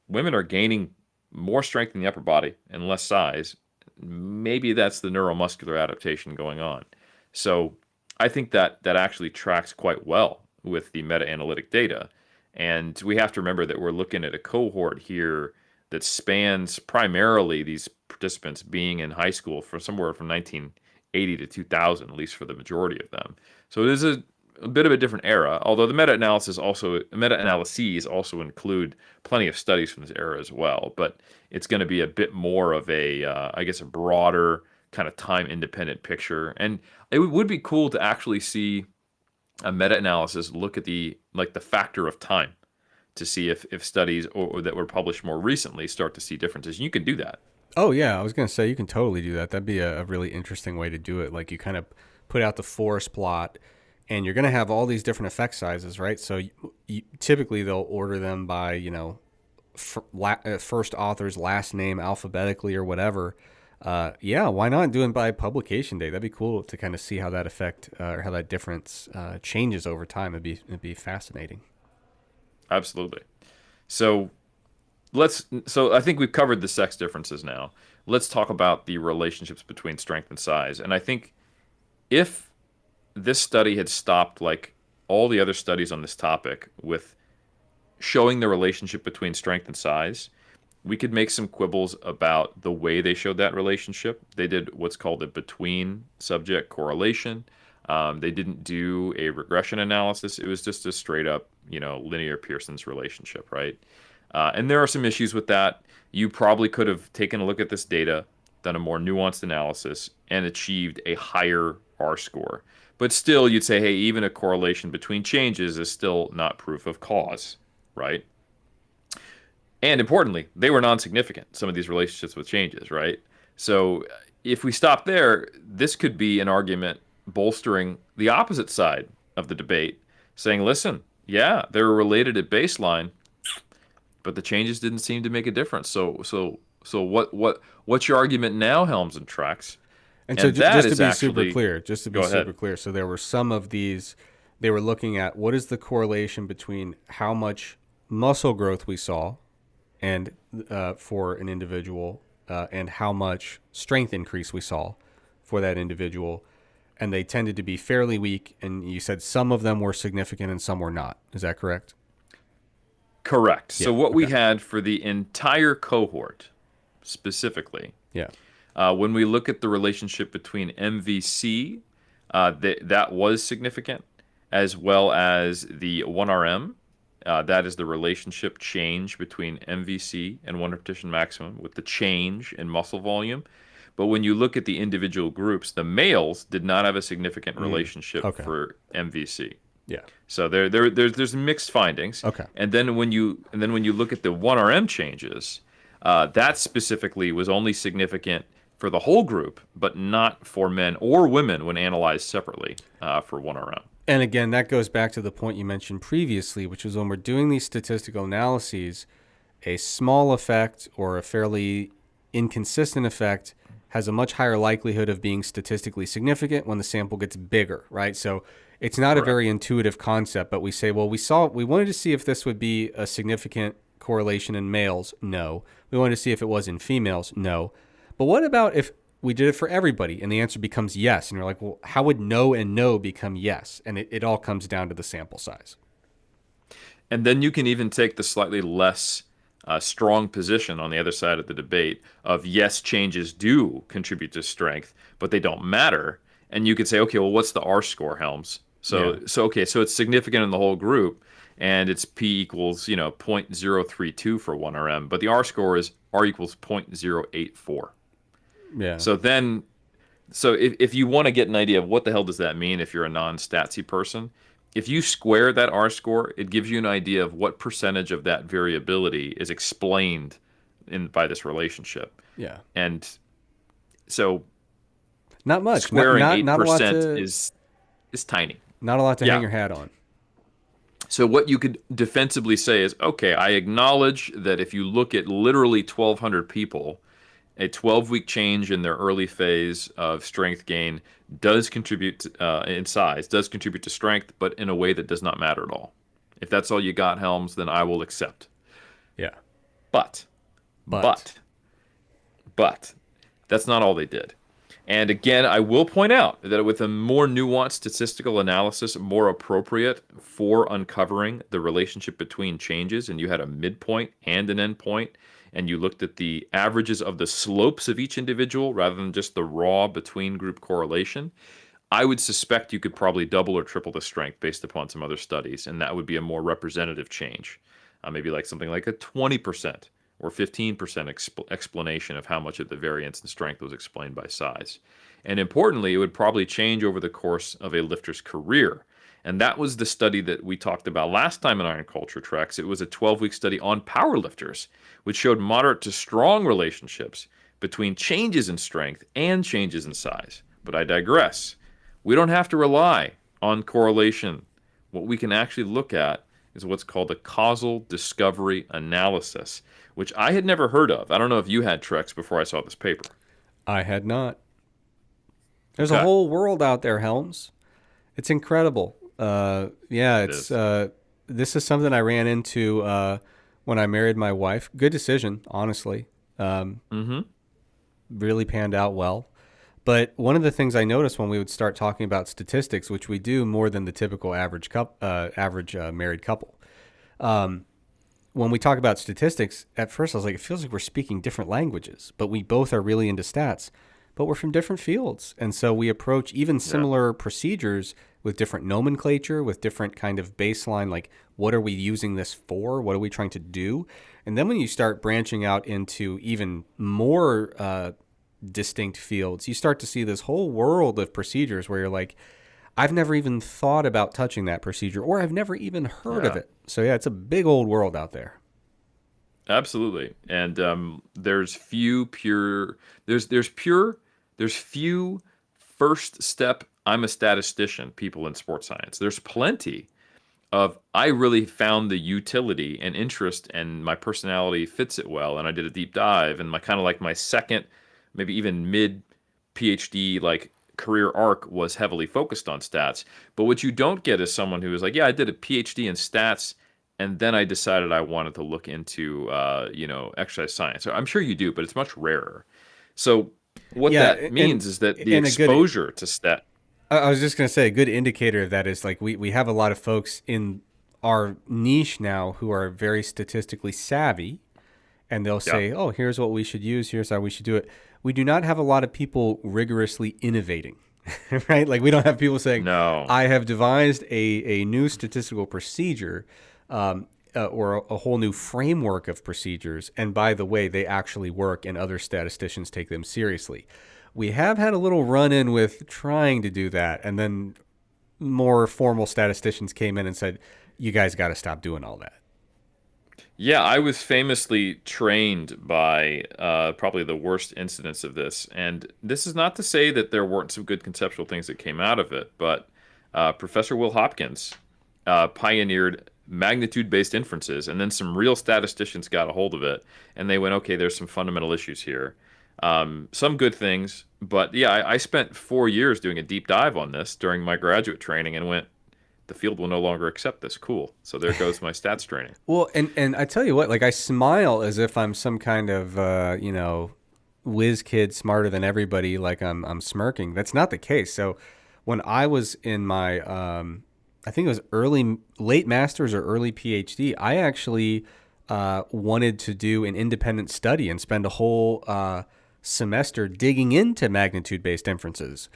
women are gaining more strength in the upper body and less size. Maybe that's the neuromuscular adaptation going on. So I think that actually tracks quite well with the meta-analytic data. And we have to remember that we're looking at a cohort here that spans primarily these participants being in high school for somewhere from 1980 to 2000, at least for the majority of them. So it is a bit of a different era, although the meta-analyses also include plenty of studies from this era as well. But it's going to be a bit more of a, I guess, a broader kind of time-independent picture. And it would be cool to actually see a meta-analysis look at the factor of time to see if studies or that were published more recently start to see differences. You can do that. Oh yeah, I was gonna say you can totally do that. That'd be a really interesting way to do it. Like you kind of put out the forest plot, and you're gonna have all these different effect sizes, right? So typically they'll order them by first author's last name alphabetically or whatever. Yeah, why not do it by publication date? That'd be cool to kind of see how that effect or how that difference changes over time. It'd be fascinating. Absolutely. So so I think we've covered the sex differences now. Let's talk about the relationships between strength and size. And I think if this study had stopped like all the other studies on this topic with showing the relationship between strength and size, we could make some quibbles about the way they showed that relationship. They did what's called a between subject correlation. They didn't do a regression analysis. It was just a straight up, linear Pearson's relationship, right? And there are some issues with that. You probably could have taken a look at this data, done a more nuanced analysis, and achieved a higher R score. But still, you'd say, hey, even a correlation between changes is still not proof of cause, right? And importantly, they were non-significant, some of these relationships with changes, right? So if we stop there, this could be an argument bolstering the opposite side of the debate, saying, listen, yeah, they were related at baseline, but the changes didn't seem to make a difference. So what's your argument now, Helms and Trex? And so And that just to is be actually, super clear, go ahead. so there were some of these, they were looking at what is the correlation between how much muscle growth we saw and for an individual and how much strength increase we saw for that individual. And they tended to be fairly weak. And you said some of them were significant and some were not. Is that correct? Correct. Yeah. So what we Okay. had for the entire cohort specifically, Yeah. when we look at the relationship between MVC, that was significant, as well as the 1RM. That is the relationship change between MVC and one repetition maximum with the change in muscle volume. But when you look at the individual groups, the males did not have a significant relationship Okay. for MVC. Yeah. So there's mixed findings. Okay. And then when you look at the 1RM changes, that specifically was only significant for the whole group, but not for men or women when analyzed separately for 1RM. And again, that goes back to the point you mentioned previously, which is when we're doing these statistical analyses, a small effect or a fairly inconsistent effect has a much higher likelihood of being statistically significant when the sample gets bigger, right? So it's not a Correct. very intuitive concept, but we say, well, we wanted to see if this would be a significant correlation in males. No. We wanted to see if it was in females. No. But what about if we did it for everybody and the answer becomes yes? And you're like, well, how would no and no become yes? And it all comes down to the sample size. And then you can even take the slightly less strong position on the other side of the debate of yes, changes do contribute to strength, but they don't matter. And you could say, okay, well, what's the R score, Helms? Yeah. So it's significant in the whole group, and it's P equals 0.032 for 1 RM, but the R score is R equals 0.084. Yeah. So then, if you want to get an idea of what the hell does that mean if you're a non-statsy person, if you square that R score, it gives you an idea of what percentage of that variability is explained by this relationship. Yeah. And so Not much. Not squaring not eight not a lot percent to is tiny. not a lot to hang Yeah. your hat on. So what you could defensively say is, okay, I acknowledge that if you look at literally 1,200 people, a 12-week change in their early phase of strength gain does contribute in size, does contribute to strength, but in a way that does not matter at all. If that's all you got, Helms, then I will accept. Yeah. But, But but, but, that's not all they did. And again, I will point out that with a more nuanced statistical analysis, more appropriate for uncovering the relationship between changes, and you had a midpoint and an endpoint, and you looked at the averages of the slopes of each individual rather than just the raw between group correlation, I would suspect you could probably double or triple the strength based upon some other studies, and that would be a more representative change. Maybe like something like a 20% or 15% explanation of how much of the variance in strength was explained by size. And importantly, it would probably change over the course of a lifter's career. And that was the study that we talked about last time in Iron Culture Treks. It was a 12-week study on powerlifters, which showed moderate to strong relationships between changes in strength and changes in size. But I digress. We don't have to rely on correlation. What we can actually look at is what's called a causal discovery analysis, which I had never heard of. I don't know if you had, Trex, before I saw this paper. I had not. There's a Okay. whole world out there, Helms. It's incredible. Yeah, It it's is. this is something I ran into when I married my wife. Good decision, honestly. Mm-hmm. Really panned out well. But one of the things I noticed when we would start talking about statistics, which we do more than the typical average married couple, when we talk about statistics, at first I was like, it feels like we're speaking different languages, but we both are really into stats, but we're from different fields. And so we approach even Yeah. similar procedures with different nomenclature, with different kind of baseline, like what are we using this for? What are we trying to do? And then when you start branching out into even more distinct fields, you start to see this whole world of procedures where you're like, I've never even thought about touching that procedure, or I've never even heard of Yeah. it. So yeah, it's a big old world out there. Absolutely. And there's few first step I'm a statistician people in sports science. There's plenty of I really found the utility and interest, and my personality fits it well, and I did a deep dive, and my kind of like my second, maybe even mid PhD like career arc was heavily focused on stats. But what you don't get is someone who is like, yeah, I did a PhD in stats, and then I decided I wanted to look into exercise science. So I'm sure you do, but it's much rarer. So what Yeah, that means is that the and a good exposure to stat. I was just going to say a good indicator of that is like we have a lot of folks in our niche now who are very statistically savvy, and they'll Yeah. say, "Oh, here's what we should use. Here's how we should do it." We do not have a lot of people rigorously innovating, right? Like we don't have people saying, No. "I have devised a new statistical procedure." Or a whole new framework of procedures. And by the way, they actually work and other statisticians take them seriously. We have had a little run in with trying to do that. And then more formal statisticians came in and said, you guys got to stop doing all that. Yeah, I was famously trained by probably the worst incidents of this. And this is not to say that there weren't some good conceptual things that came out of it, but Professor Will Hopkins pioneered magnitude-based inferences, and then some real statisticians got a hold of it, and they went, okay, there's some fundamental issues here. Some good things, but yeah, I spent 4 years doing a deep dive on this during my graduate training and went, the field will no longer accept this. Cool. So there goes my stats training. Well, and I tell you what, like I smile as if I'm some kind of, whiz kid smarter than everybody, like I'm smirking. That's not the case. So when I was in my, I think it was late master's or early PhD, I actually wanted to do an independent study and spend a whole semester digging into magnitude-based inferences.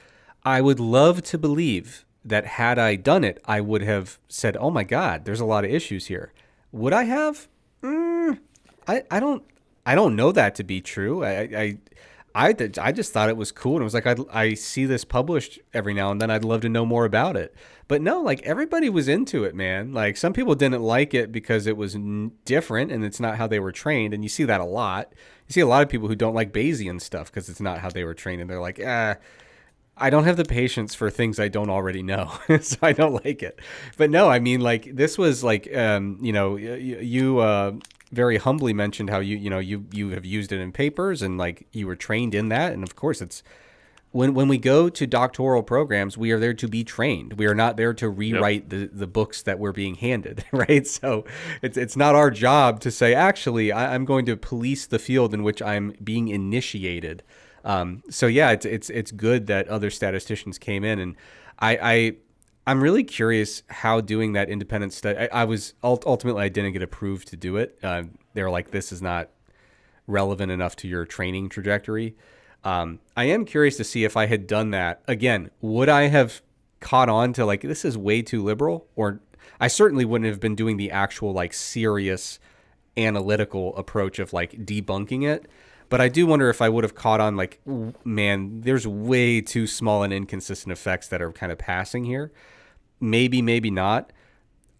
I would love to believe that had I done it, I would have said, "Oh my God, there's a lot of issues here." Would I have? I don't know that to be true. I just thought it was cool, and it was like I see this published every now and then. I'd love to know more about it. But no, like everybody was into it, man. Like some people didn't like it because it was different and it's not how they were trained, and you see that a lot. You see a lot of people who don't like Bayesian stuff because it's not how they were trained, and they're like, I don't have the patience for things I don't already know, so I don't like it. But no, I mean, like this was like, you very humbly mentioned how you have used it in papers and like you were trained in that, and of course it's when we go to doctoral programs, we are there to be trained. We are not there to rewrite the books that we're being handed, right? So it's not our job to say, actually, I'm going to police the field in which I'm being initiated. So yeah, it's good that other statisticians came in, and I'm really curious how doing that independent study. I was ultimately I didn't get approved to do it. They were like, this is not relevant enough to your training trajectory. I am curious to see if I had done that again, would I have caught on to like, this is way too liberal? Or I certainly wouldn't have been doing the actual like serious analytical approach of like debunking it. But I do wonder if I would have caught on like, man, there's way too small and inconsistent effects that are kind of passing here. Maybe, maybe not.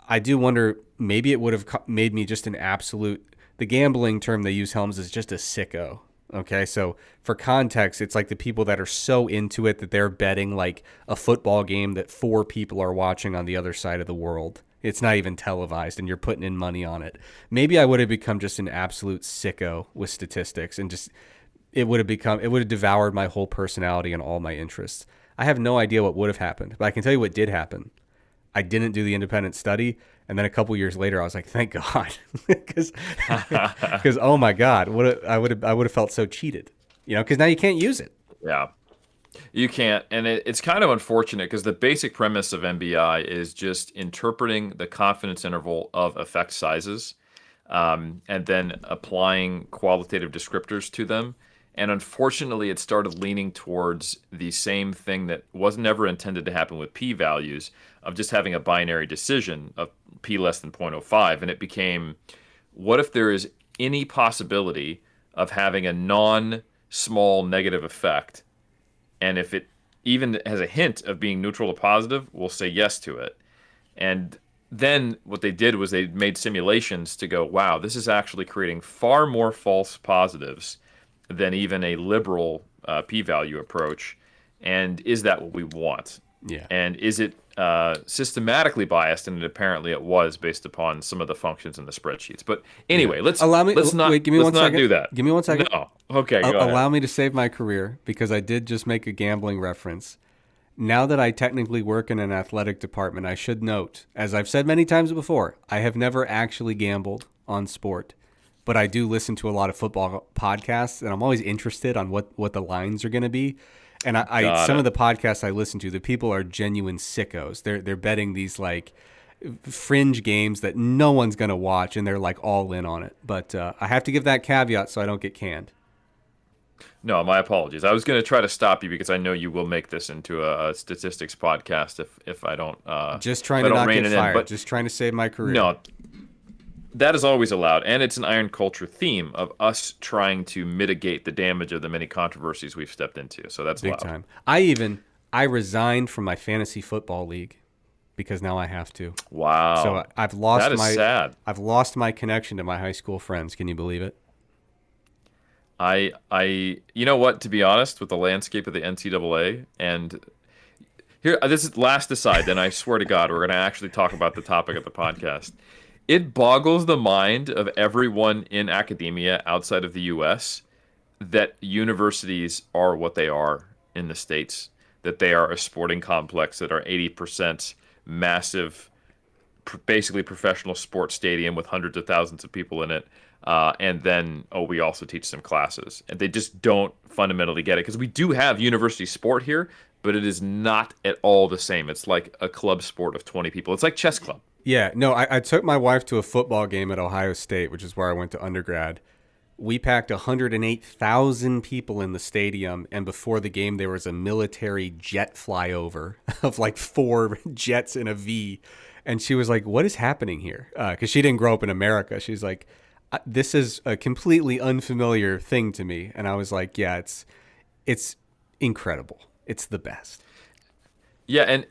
I do wonder, maybe it would have made me just an absolute, the gambling term they use, Helms, is just a sicko. Okay, so for context, it's like the people that are so into it that they're betting like a football game that 4 people are watching on the other side of the world. It's not even televised and you're putting in money on it. Maybe I would have become just an absolute sicko with statistics and just it would have devoured my whole personality and all my interests. I have no idea what would have happened, but I can tell you what did happen. I didn't do the independent study, and then a couple years later I was like, thank God. Cuz oh my God, I would have felt so cheated. Cuz now you can't use it. Yeah. You can't, and it's kind of unfortunate because the basic premise of MBI is just interpreting the confidence interval of effect sizes, and then applying qualitative descriptors to them. And unfortunately, it started leaning towards the same thing that was never intended to happen with p-values, of just having a binary decision of p less than 0.05, and it became, what if there is any possibility of having a non-small negative effect? And if it even has a hint of being neutral to positive, we'll say yes to it. And then what they did was they made simulations to go, wow, this is actually creating far more false positives than even a liberal p-value approach. And is that what we want? Yeah. And is it systematically biased? And apparently it was, based upon some of the functions in the spreadsheets. But anyway, let's not do that. Give me 1 second. No. Okay, go ahead. Allow me to save my career, because I did just make a gambling reference. Now that I technically work in an athletic department, I should note, as I've said many times before, I have never actually gambled on sport, but I do listen to a lot of football podcasts, and I'm always interested on what the lines are going to be. And some of the podcasts I listen to, the people are genuine sickos. They're betting these like fringe games that no one's going to watch, and they're like all in on it. But I have to give that caveat so I don't get canned. No, my apologies. I was going to try to stop you because I know you will make this into a statistics podcast if I don't. Just trying to not get fired. But just trying to save my career. No, that is always allowed, and it's an iron culture theme of us trying to mitigate the damage of the many controversies we've stepped into. So that's big allowed. time. I resigned from my fantasy football league because now I have to. Wow. So I've lost that is sad. I've lost my connection to my high school friends. Can you believe it? You know what, to be honest, with the landscape of the NCAA, and here, this is last aside, then I swear to God, we're going to actually talk about the topic of the podcast. It boggles the mind of everyone in academia outside of the U.S. that universities are what they are in the States, that they are a sporting complex, that are 80% massive, basically professional sports stadium with hundreds of thousands of people in it. And then, we also teach some classes. And they just don't fundamentally get it. Because we do have university sport here, but it is not at all the same. It's like a club sport of 20 people. It's like chess club. Yeah, no, I took my wife to a football game at Ohio State, which is where I went to undergrad. We packed 108,000 people in the stadium, and before the game, there was a military jet flyover of like four jets in a V. And she was like, "What is happening here?" Because she didn't grow up in America. She's like, "This is a completely unfamiliar thing to me." And I was like, "Yeah, it's incredible. It's the best." Yeah,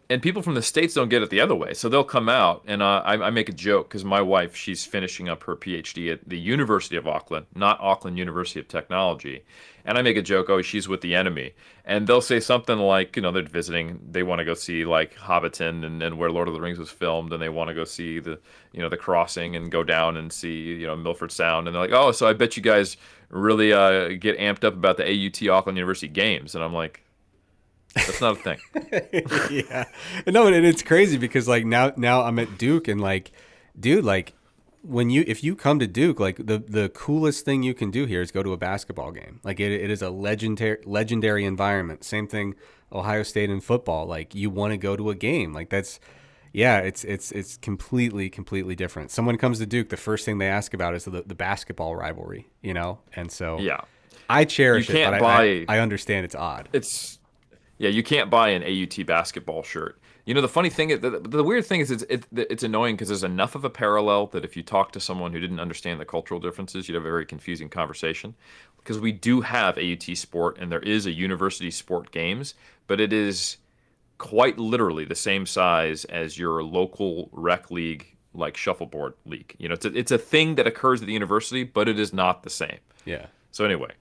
and people from the States don't get it the other way. So they'll come out, and I make a joke because my wife, she's finishing up her PhD at the University of Auckland, not Auckland University of Technology. And I make a joke, oh, she's with the enemy. And they'll say something like, they're visiting, they want to go see like Hobbiton and where Lord of the Rings was filmed, and they want to go see the crossing and go down and see, Milford Sound. And they're like, oh, so I bet you guys really get amped up about the AUT Auckland University games. And I'm like, that's not a thing. Yeah, no, and it's crazy because like now I'm at Duke, and like, dude, like if you come to Duke, like the coolest thing you can do here is go to a basketball game. Like it is a legendary environment. Same thing, Ohio State in football. Like you want to go to a game. Like that's yeah, it's completely different. Someone comes to Duke, the first thing they ask about is the basketball rivalry, and so Yeah. I You cherish it, but can't buy I understand it's odd. it's Yeah, you can't buy an AUT basketball shirt. The funny thing is, the weird thing is, it's annoying because there's enough of a parallel that if you talk to someone who didn't understand the cultural differences, you'd have a very confusing conversation. Because we do have AUT sport, and there is a university sport games, but it is quite literally the same size as your local rec league, like shuffleboard league. It's a thing that occurs at the university, but it is not the same. Yeah. So anyway,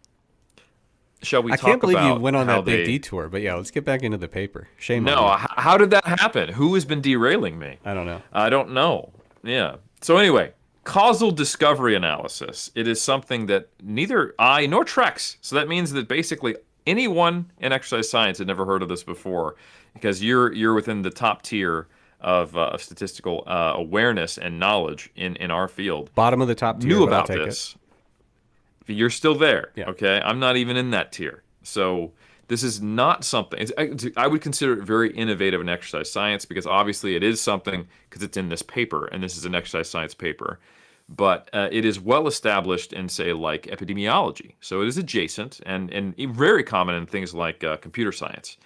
shall we I can't talk believe you about went on how that big they? detour, but yeah, let's get back into the paper. Shame on No, you. how did that happen? Who has been derailing me? I don't know. I don't know. Yeah. So anyway, causal discovery analysis. It is something that neither I nor Trex. So that means that basically anyone in exercise science had never heard of this before, because you're within the top tier of statistical awareness and knowledge in our field. Bottom of the top tier, Knew but I'll about take it. this. You're still there, Yeah. okay? I'm not even in that tier. So this is not something. I would consider it very innovative in exercise science because obviously it is something because it's in this paper, and this is an exercise science paper. But it is well established in, say, like epidemiology. So it is adjacent and very common in things like computer science.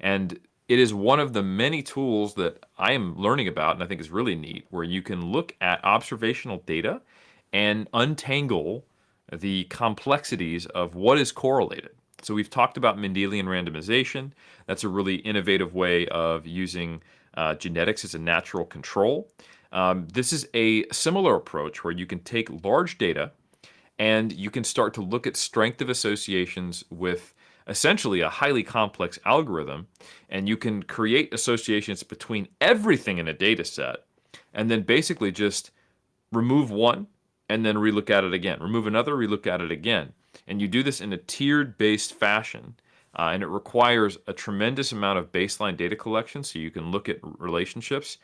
And it is one of the many tools that I am learning about, and I think is really neat, where you can look at observational data and untangle the complexities of what is correlated. So we've talked about Mendelian randomization. That's a really innovative way of using genetics as a natural control. This is a similar approach where you can take large data and you can start to look at strength of associations with essentially a highly complex algorithm, and you can create associations between everything in a data set, and then basically just remove one and then relook at it again. Remove another, relook at it again. And you do this in a tiered based fashion. And it requires a tremendous amount of baseline data collection so you can look at relationships,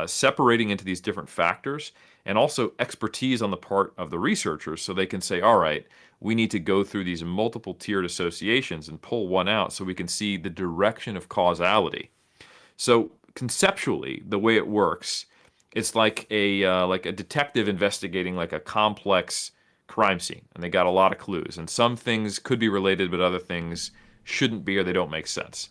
separating into these different factors, and also expertise on the part of the researchers so they can say, all right, we need to go through these multiple tiered associations and pull one out so we can see the direction of causality. So conceptually, the way it works, it's like a detective investigating like a complex crime scene, and they got a lot of clues, and some things could be related, but other things shouldn't be or they don't make sense.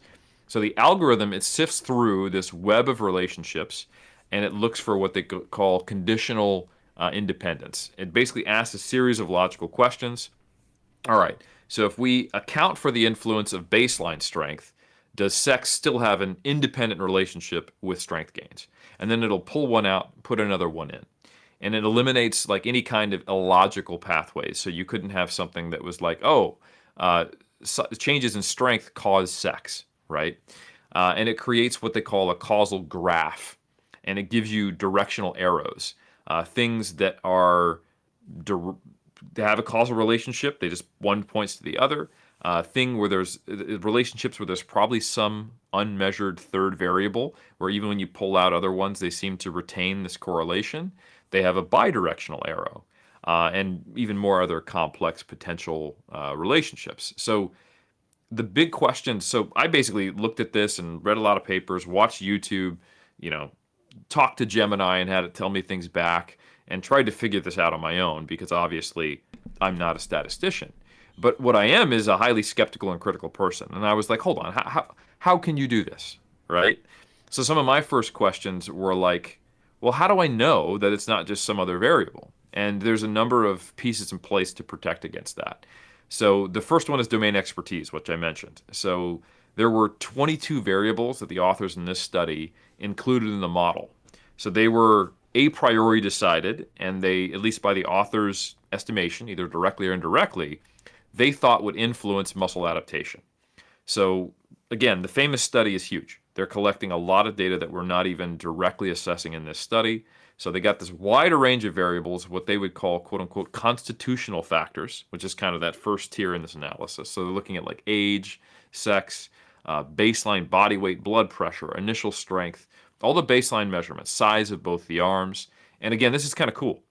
So the algorithm, it sifts through this web of relationships, and it looks for what they call conditional independence. It basically asks a series of logical questions. All right, so if we account for the influence of baseline strength, does sex still have an independent relationship with strength gains? And then it'll pull one out, put another one in. And it eliminates like any kind of illogical pathways. So you couldn't have something that was like, oh, changes in strength cause sex, right? And it creates what they call a causal graph. And it gives you directional arrows, things that are they have a causal relationship. They just one points to the other. Thing where there's relationships where there's probably some unmeasured third variable, where even when you pull out other ones, they seem to retain this correlation. They have a bidirectional arrow, and even more other complex potential relationships. So the big question. So I basically looked at this and read a lot of papers, watched YouTube, talked to Gemini and had it tell me things back and tried to figure this out on my own because obviously I'm not a statistician. But what I am is a highly skeptical and critical person. And I was like, hold on, how can you do this? Right? So some of my first questions were like, well, how do I know that it's not just some other variable? And there's a number of pieces in place to protect against that. So the first one is domain expertise, which I mentioned. So there were 22 variables that the authors in this study included in the model. So they were a priori decided, and they, at least by the author's estimation, either directly or indirectly, they thought would influence muscle adaptation. So again, the famous study is huge. They're collecting a lot of data that we're not even directly assessing in this study. So they got this wider range of variables, what they would call quote unquote constitutional factors, which is kind of that first tier in this analysis. So they're looking at like age, sex, baseline body weight, blood pressure, initial strength, all the baseline measurements, size of both the arms. And again, this is kind of cool.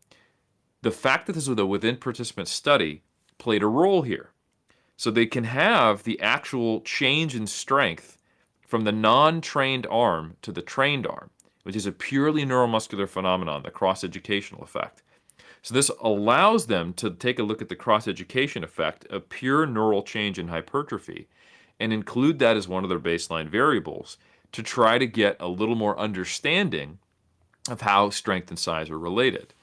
The fact that this was a within participant study played a role here. So they can have the actual change in strength from the non-trained arm to the trained arm, which is a purely neuromuscular phenomenon, the cross-educational effect. So this allows them to take a look at the cross-education effect of pure neural change in hypertrophy and include that as one of their baseline variables to try to get a little more understanding of how strength and size are related.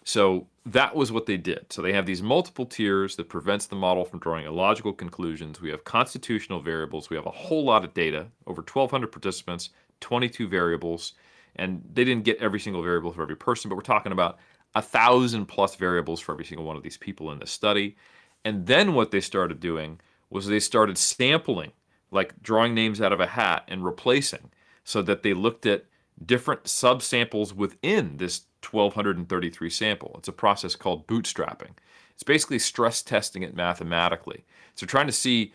So that was what they did. So they have these multiple tiers that prevents the model from drawing illogical conclusions. We have constitutional variables. We have a whole lot of data, over 1,200 participants, 22 variables. And they didn't get every single variable for every person, but we're talking about 1,000 plus variables for every single one of these people in this study. And then what they started doing was they started sampling, like drawing names out of a hat and replacing, so that they looked at different subsamples within this 1,233 sample. It's a process called bootstrapping. It's basically stress testing it mathematically. So trying to see,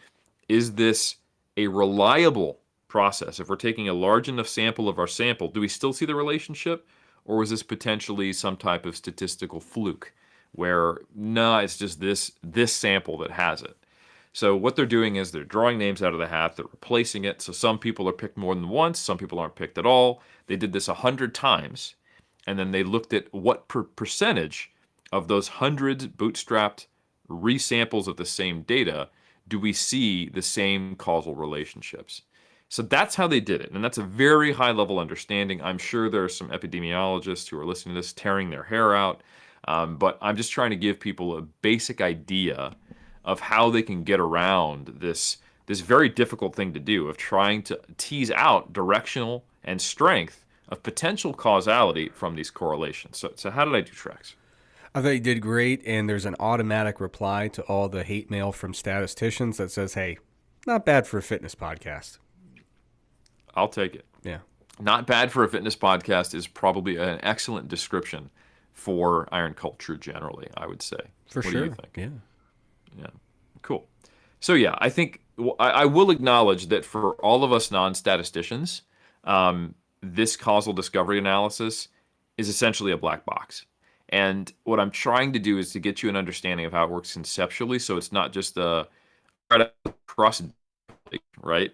is this a reliable process? If we're taking a large enough sample of our sample, do we still see the relationship? Or was this potentially some type of statistical fluke where, no, it's just this sample that has it? So what they're doing is they're drawing names out of the hat, they're replacing it. So some people are picked more than once, some people aren't picked at all. They did this 100 times, and then they looked at what percentage of those hundreds bootstrapped resamples of the same data do we see the same causal relationships. So that's how they did it, and that's a very high-level understanding. I'm sure there are some epidemiologists who are listening to this tearing their hair out, but I'm just trying to give people a basic idea of how they can get around this very difficult thing to do of trying to tease out directional and strength of potential causality from these correlations. So how did I do, Trex? I thought you did great, and there's an automatic reply to all the hate mail from statisticians that says, hey, not bad for a fitness podcast. I'll take it. Yeah. Not bad for a fitness podcast is probably an excellent description for iron culture generally, I would say. For what sure. do you think? Yeah. Yeah. Cool. So yeah, I think I will acknowledge that for all of us non-statisticians, this causal discovery analysis is essentially a black box. And what I'm trying to do is to get you an understanding of how it works conceptually, so it's not just a trust, right?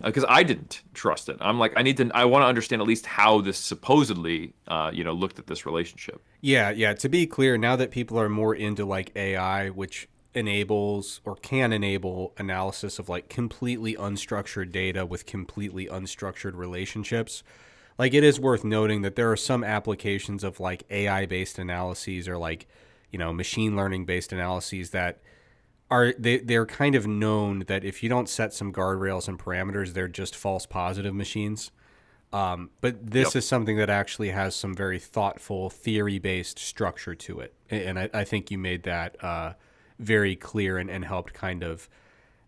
Because I didn't trust it. I'm like, I want to understand at least how this supposedly, looked at this relationship. Yeah. To be clear, now that people are more into like AI, which enables or can enable analysis of like completely unstructured data with completely unstructured relationships, like it is worth noting that there are some applications of like AI based analyses or like, machine learning based analyses that they're kind of known that if you don't set some guardrails and parameters, they're just false positive machines. But this is something that actually has some very thoughtful theory based structure to it. And I think you made that very clear and helped kind of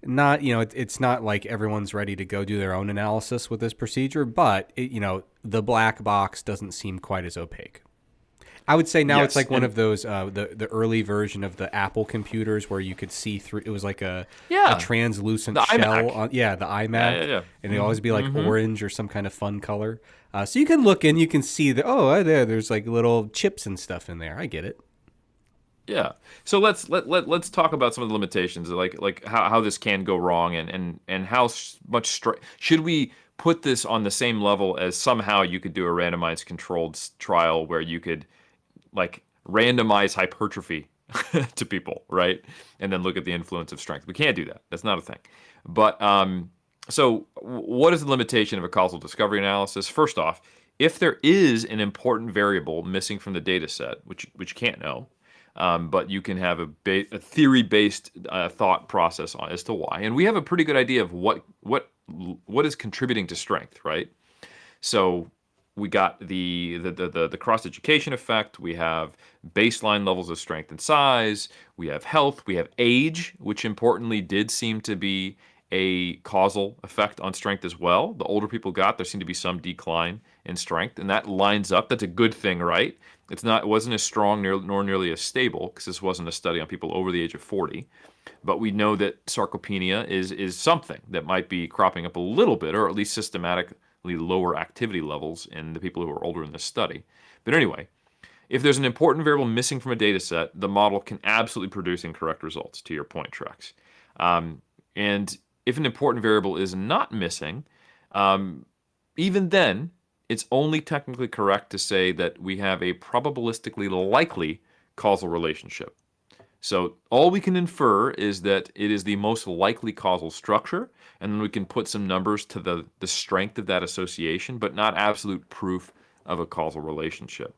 not, it's not like everyone's ready to go do their own analysis with this procedure, but the black box doesn't seem quite as opaque. I would say now it's like one of those the early version of the Apple computers where you could see through. It was like a translucent shell on the iMac, yeah. And they always be like orange or some kind of fun color. So you can look and you can see that there's like little chips and stuff in there. I get it. Yeah. So let's talk about some of the limitations, like how this can go wrong, and how much should we put this on the same level as somehow you could do a randomized controlled trial where you could like randomize hypertrophy to people, right? And then look at the influence of strength. We can't do that. That's not a thing. But so what is the limitation of a causal discovery analysis? First off, if there is an important variable missing from the data set, which you can't know, but you can have a theory-based thought process on as to why, and we have a pretty good idea of what is contributing to strength, right? So we got the cross education effect. We have baseline levels of strength and size. We have health. We have age, which importantly did seem to be a causal effect on strength as well. The older people got, there seemed to be some decline in strength, and that lines up. That's a good thing, right? It wasn't as strong nor nearly as stable because this wasn't a study on people over the age of 40. But we know that sarcopenia is something that might be cropping up a little bit, or at least systematically lower activity levels in the people who are older in this study. But anyway, if there's an important variable missing from a data set, the model can absolutely produce incorrect results, to your point, Trex. And if an important variable is not missing, even then, it's only technically correct to say that we have a probabilistically likely causal relationship. So all we can infer is that it is the most likely causal structure, and then we can put some numbers to the strength of that association, but not absolute proof of a causal relationship.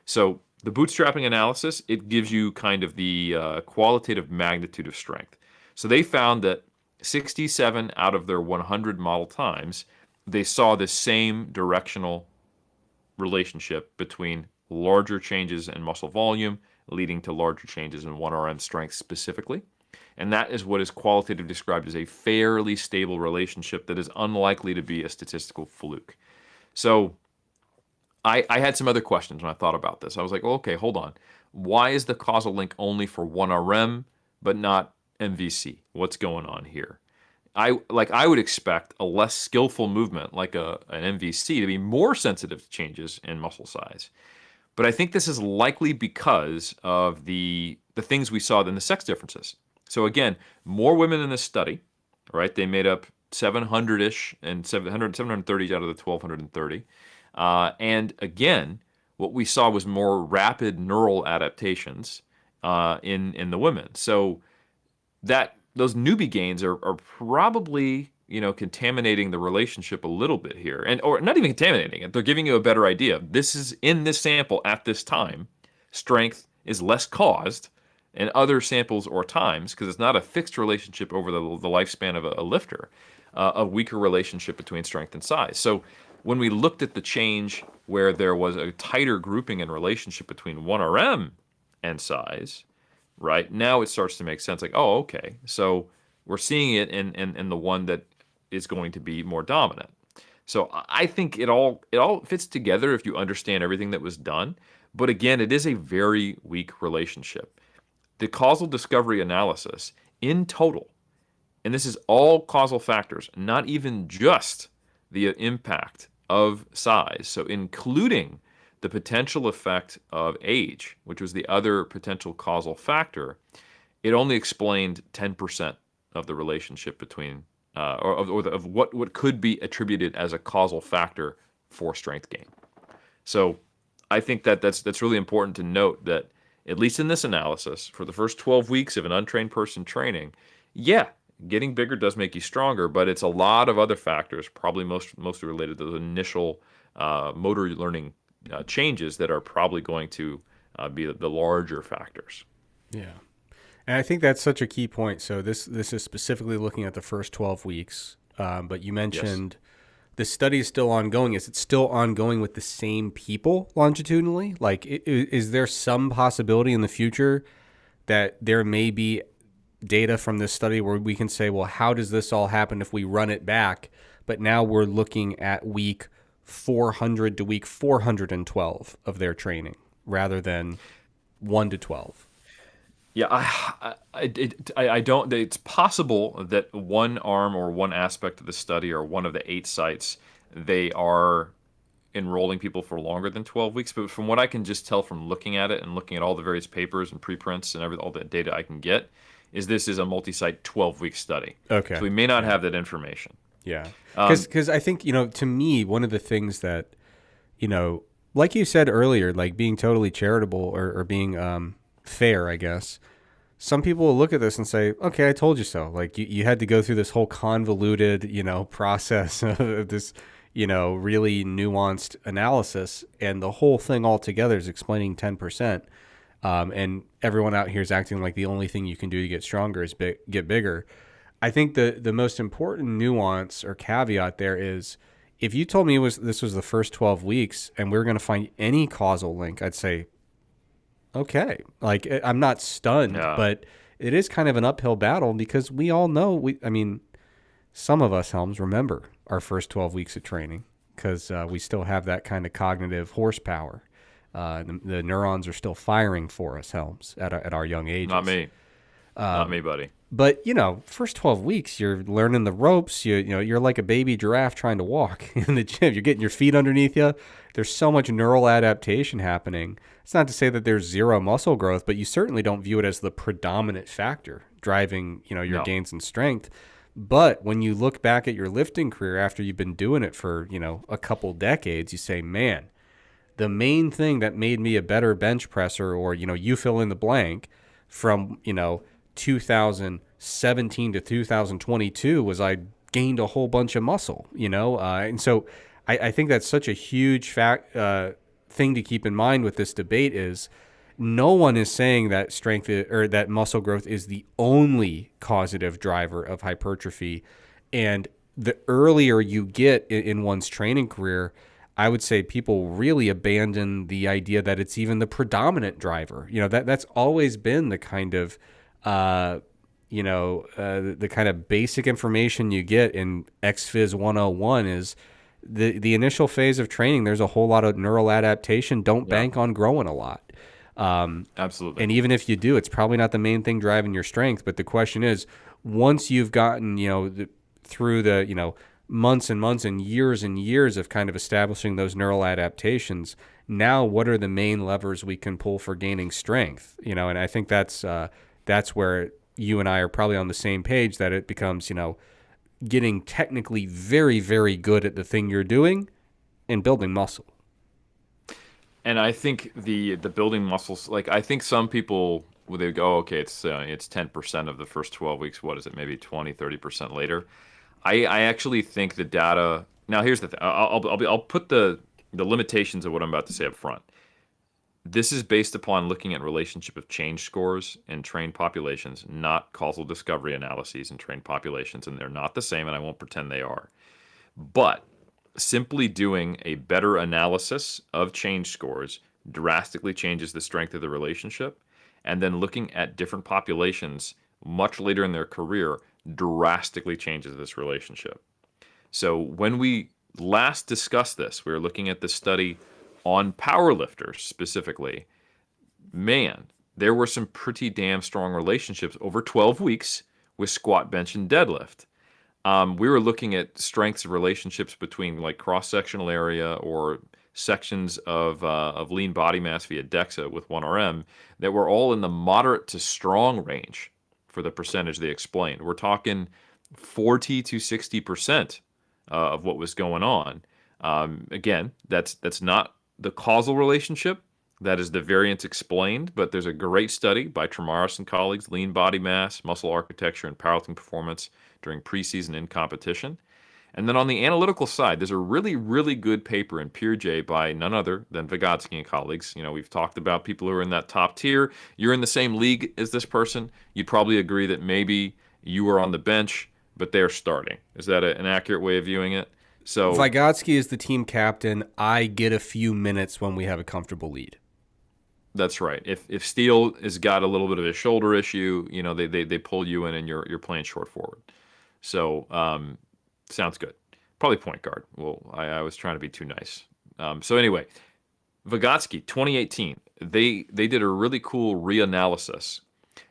So the bootstrapping analysis, it gives you kind of the qualitative magnitude of strength. So they found that 67 out of their 100 model times, they saw the same directional relationship between larger changes in muscle volume leading to larger changes in 1RM strength specifically. And that is what is qualitatively described as a fairly stable relationship that is unlikely to be a statistical fluke. So I had some other questions when I thought about this. I was like, well, okay, hold on. Why is the causal link only for 1RM but not MVC? What's going on here? I would expect a less skillful movement like an MVC to be more sensitive to changes in muscle size. But I think this is likely because of the things we saw in the sex differences. So again, more women in this study, right? They made up 700-ish and 730 out of the 1,230. And again, what we saw was more rapid neural adaptations in the women. So that those newbie gains are probably contaminating the relationship a little bit here, and or not even contaminating it. They're giving you a better idea. This is in this sample at this time, strength is less caused in other samples or times because it's not a fixed relationship over the lifespan of a lifter, a weaker relationship between strength and size. So when we looked at the change where there was a tighter grouping and relationship between 1RM and size, right? Now it starts to make sense. Like, oh, okay. So we're seeing it in the one that is going to be more dominant. So I think it all fits together if you understand everything that was done. But again, it is a very weak relationship. The causal discovery analysis in total, and this is all causal factors, not even just the impact of size. So including the potential effect of age, which was the other potential causal factor, it only explained 10% of the relationship between, of what could be attributed as a causal factor for strength gain. So I think that's really important to note that, at least in this analysis, for the first 12 weeks of an untrained person training, yeah, getting bigger does make you stronger, but it's a lot of other factors, probably mostly related to the initial motor learning changes that are probably going to be the larger factors. Yeah. And I think that's such a key point. So this is specifically looking at the first 12 weeks. But you Yes. mentioned the study is still ongoing. Is it still ongoing with the same people longitudinally? Like, is there some possibility in the future that there may be data from this study where we can say, well, how does this all happen if we run it back? But now we're looking at week 400 to week 412 of their training rather than 1 to 12. Yeah, I don't. It's possible that one arm or one aspect of the study or one of the 8 sites, they are enrolling people for longer than 12 weeks, but from what I can just tell from looking at it and looking at all the various papers and preprints and all the data I can get, is this is a multi-site 12-week study. So Okay. we may not Yeah. have that information. Yeah. Um, Because I think, to me, one of the things that, like you said earlier, like being totally charitable or being fair, I guess, some people will look at this and say, okay, I told you so. Like you had to go through this whole convoluted, process of this, really nuanced analysis. And the whole thing altogether is explaining 10%. And everyone out here is acting like the only thing you can do to get stronger is get bigger. I think the most important nuance or caveat there is if you told me this was the first 12 weeks and we were going to find any causal link, I'd say, okay. Like I'm not stunned, yeah. but it is kind of an uphill battle because we all know I mean, some of us, Helms, remember our first 12 weeks of training because we still have that kind of cognitive horsepower. The neurons are still firing for us, Helms, at our young ages. Not me. Not me, buddy. But first 12 weeks, you're learning the ropes. You're like a baby giraffe trying to walk in the gym. You're getting your feet underneath you. There's so much neural adaptation happening. It's not to say that there's zero muscle growth, but you certainly don't view it as the predominant factor driving your No. gains in strength. But when you look back at your lifting career after you've been doing it for a couple decades, you say, man, the main thing that made me a better bench presser, or you fill in the blank, from 2017 to 2022 was I gained a whole bunch of muscle, and so I think that's such a huge thing to keep in mind with this debate is no one is saying that or that muscle growth is the only causative driver of hypertrophy. And the earlier you get in one's training career, I would say people really abandon the idea that it's even the predominant driver. That's always been the kind of the kind of basic information you get in XPhys 101 is the initial phase of training. There's a whole lot of neural adaptation. Don't bank on growing a lot. Absolutely. And even if you do, it's probably not the main thing driving your strength. But the question is, once you've gotten, through the, months and months and years of kind of establishing those neural adaptations, now what are the main levers we can pull for gaining strength? And I think that's where you and I are probably on the same page, that it becomes, getting technically very, very good at the thing you're doing and building muscle. And I think the building muscles, like I think some people they go, okay, it's 10% of the first 12 weeks. What is it? Maybe 20-30% later. I actually think the data. Now here's the thing. I'll put the limitations of what I'm about to say up front. This is based upon looking at relationship of change scores in trained populations, not causal discovery analyses in trained populations, and they're not the same, and I won't pretend they are. But simply doing a better analysis of change scores drastically changes the strength of the relationship, and then looking at different populations much later in their career drastically changes this relationship. So when we last discussed this, we were looking at the study on powerlifters specifically. Man, there were some pretty damn strong relationships over 12 weeks with squat, bench, and deadlift. We were looking at strengths of relationships between like cross-sectional area or sections of lean body mass via DEXA with 1RM that were all in the moderate to strong range for the percentage they explained. We're talking 40 to 60% of what was going on. Again, that's not the causal relationship. That is the variance explained, but there's a great study by Tremaris and colleagues, lean body mass, muscle architecture, and powerlifting performance during preseason in competition. And then on the analytical side, there's a really, really good paper in PeerJ by none other than Vygotsky and colleagues. We've talked about people who are in that top tier. You're in the same league as this person. You'd probably agree that maybe you are on the bench, but they're starting. Is that an accurate way of viewing it? So Vygotsky is the team captain. I get a few minutes when we have a comfortable lead. That's right. If Steele has got a little bit of a shoulder issue, they pull you in and you're playing short forward. So sounds good. Probably point guard. Well, I was trying to be too nice. So anyway, Vygotsky, 2018, they did a really cool reanalysis,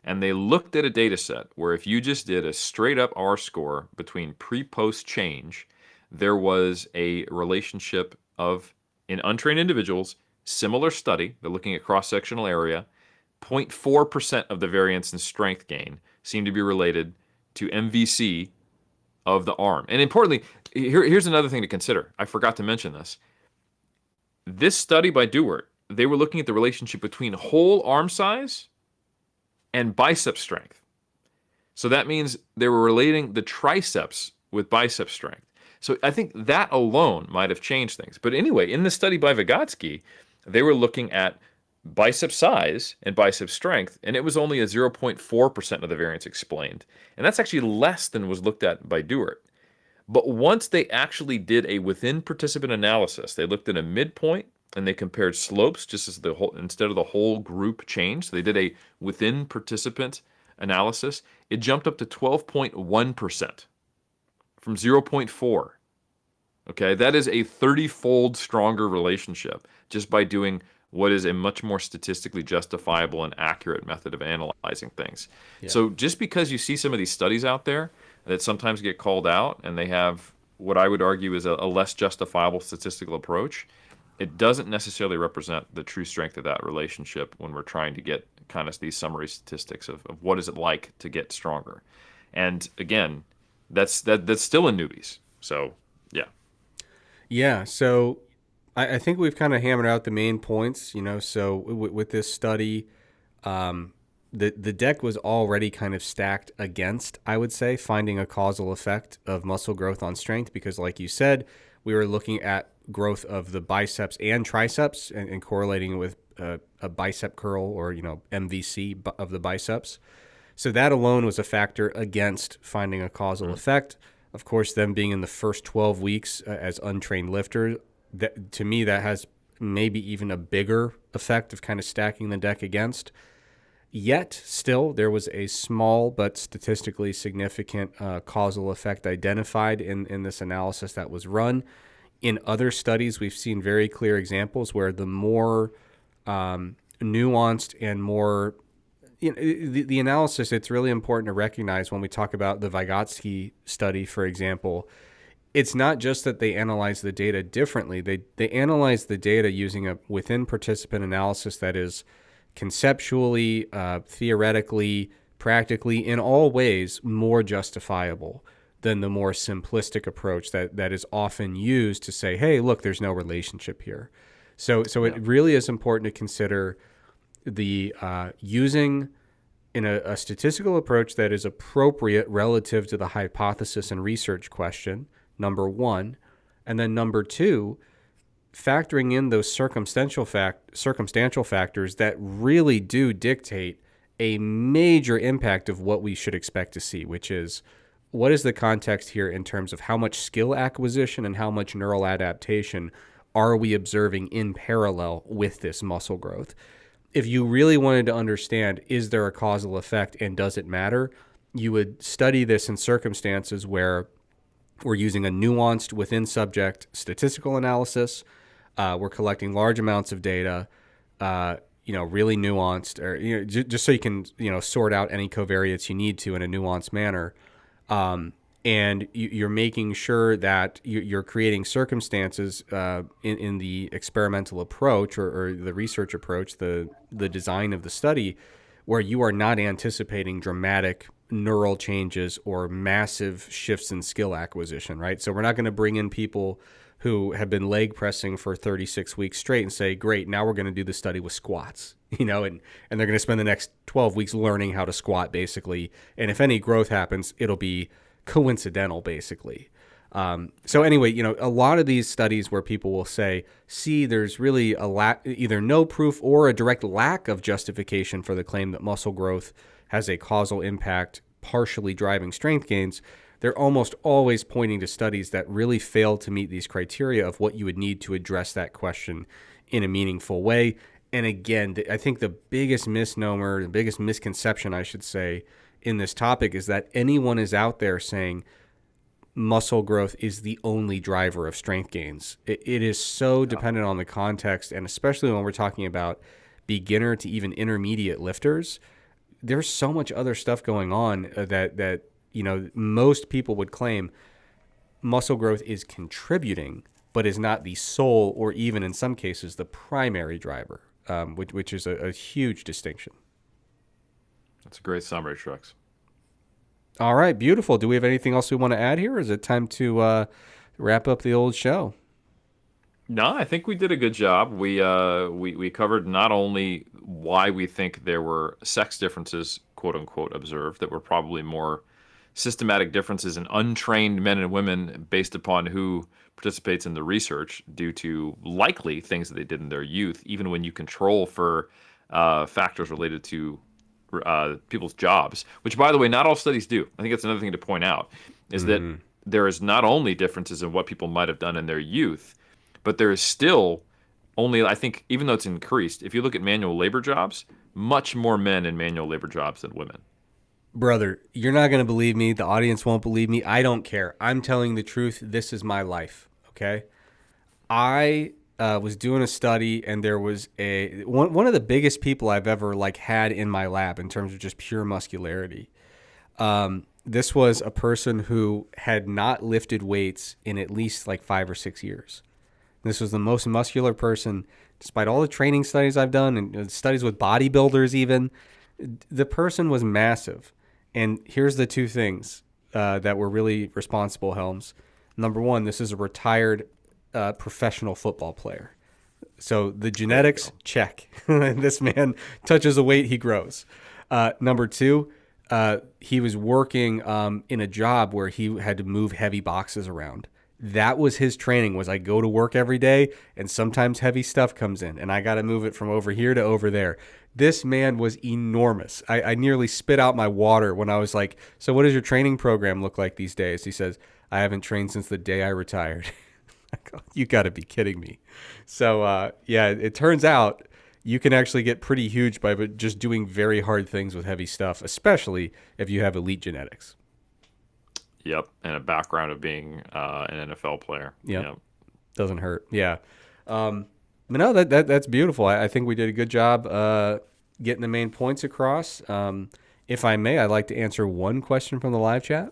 and they looked at a data set where if you just did a straight up R score between pre-post change, there was a relationship of In untrained individuals, similar study, they're looking at cross-sectional area, 0.4% of the variance in strength gain seemed to be related to MVC of the arm. And importantly, here's another thing to consider. I forgot to mention this. This study by Dewart, they were looking at the relationship between whole arm size and bicep strength. So that means they were relating the triceps with bicep strength. So I think that alone might have changed things. But anyway, in the study by Vygotsky, they were looking at bicep size and bicep strength, and it was only a 0.4% of the variance explained. And that's actually less than was looked at by Dewart. But once they actually did a within participant analysis, they looked at a midpoint and they compared slopes just as the whole instead of the whole group changed. They did a within participant analysis. It jumped up to 12.1% from 0.4. Okay, that is a 30-fold stronger relationship just by doing what is a much more statistically justifiable and accurate method of analyzing things. Yeah. So just because you see some of these studies out there that sometimes get called out and they have what I would argue is a less justifiable statistical approach, it doesn't necessarily represent the true strength of that relationship when we're trying to get kind of these summary statistics of what is it like to get stronger. And again, that's still in newbies. So yeah. Yeah. So I think we've kind of hammered out the main points, so with this study, the deck was already kind of stacked against, I would say, finding a causal effect of muscle growth on strength, because like you said, we were looking at growth of the biceps and triceps and correlating it with a bicep curl or, MVC of the biceps. So that alone was a factor against finding a causal effect. Of course, them being in the first 12 weeks as untrained lifters, to me, that has maybe even a bigger effect of kind of stacking the deck against. Yet, still, there was a small but statistically significant causal effect identified in this analysis that was run. In other studies, we've seen very clear examples where the more nuanced and more the analysis, it's really important to recognize when we talk about the Vygotsky study, for example, it's not just that they analyze the data differently. They analyze the data using a within participant analysis that is conceptually, theoretically, practically, in all ways more justifiable than the more simplistic approach that is often used to say, hey, look, there's no relationship here. So it really is important to consider the using in a statistical approach that is appropriate relative to the hypothesis and research question, number one, and then number two, factoring in those circumstantial factors that really do dictate a major impact of what we should expect to see, which is what is the context here in terms of how much skill acquisition and how much neural adaptation are we observing in parallel with this muscle growth? If you really wanted to understand, is there a causal effect and does it matter, you would study this in circumstances where we're using a nuanced within subject statistical analysis. We're collecting large amounts of data, really nuanced, or just so you can sort out any covariates you need to in a nuanced manner. And you're making sure that you're creating circumstances in the experimental approach or the research approach, the design of the study, where you are not anticipating dramatic neural changes or massive shifts in skill acquisition, right? So we're not going to bring in people who have been leg pressing for 36 weeks straight and say, great, now we're going to do the study with squats, and they're going to spend the next 12 weeks learning how to squat, basically. And if any growth happens, it'll be coincidental, basically. So anyway, a lot of these studies where people will say, see, there's really either no proof or a direct lack of justification for the claim that muscle growth has a causal impact, partially driving strength gains, they're almost always pointing to studies that really fail to meet these criteria of what you would need to address that question in a meaningful way. And again, I think the biggest misnomer, the biggest misconception, I should say, in this topic is that anyone is out there saying muscle growth is the only driver of strength gains. It is so dependent on the context, and especially when we're talking about beginner to even intermediate lifters, there's so much other stuff going on that most people would claim muscle growth is contributing, but is not the sole or even in some cases the primary driver, which is a huge distinction. That's a great summary, Trex. All right, beautiful. Do we have anything else we want to add here, or is it time to wrap up the old show? No, I think we did a good job. We covered not only why we think there were sex differences, quote unquote, observed, that were probably more systematic differences in untrained men and women based upon who participates in the research due to likely things that they did in their youth, even when you control for factors related to people's jobs, which, by the way, not all studies do. I think that's another thing to point out, is that there is not only differences in what people might have done in their youth, but there is still only, I think, even though it's increased, if you look at manual labor jobs, much more men in manual labor jobs than women. Brother, you're not going to believe me. The audience won't believe me. I don't care. I'm telling the truth. This is my life. Okay. I was doing a study, and there was one of the biggest people I've ever had in my lab in terms of just pure muscularity. This was a person who had not lifted weights in at least 5 or 6 years. This was the most muscular person, despite all the training studies I've done and studies with bodybuilders even. The person was massive. And here's the two things that were really responsible, Helms. Number one, this is a retired professional football player. So the genetics, check. This man touches a weight, he grows. Number two, he was working in a job where he had to move heavy boxes around. That was his training, was I go to work every day and sometimes heavy stuff comes in and I got to move it from over here to over there. This man was enormous. I nearly spit out my water when I was like, so what does your training program look like these days? He says, I haven't trained since the day I retired. I go, you got to be kidding me. So, yeah, it turns out you can actually get pretty huge by just doing very hard things with heavy stuff, especially if you have elite genetics. Yep, and a background of being an NFL player. Yep. Doesn't hurt. Yeah. But no, that's beautiful. I think we did a good job getting the main points across. If I may, I'd like to answer one question from the live chat.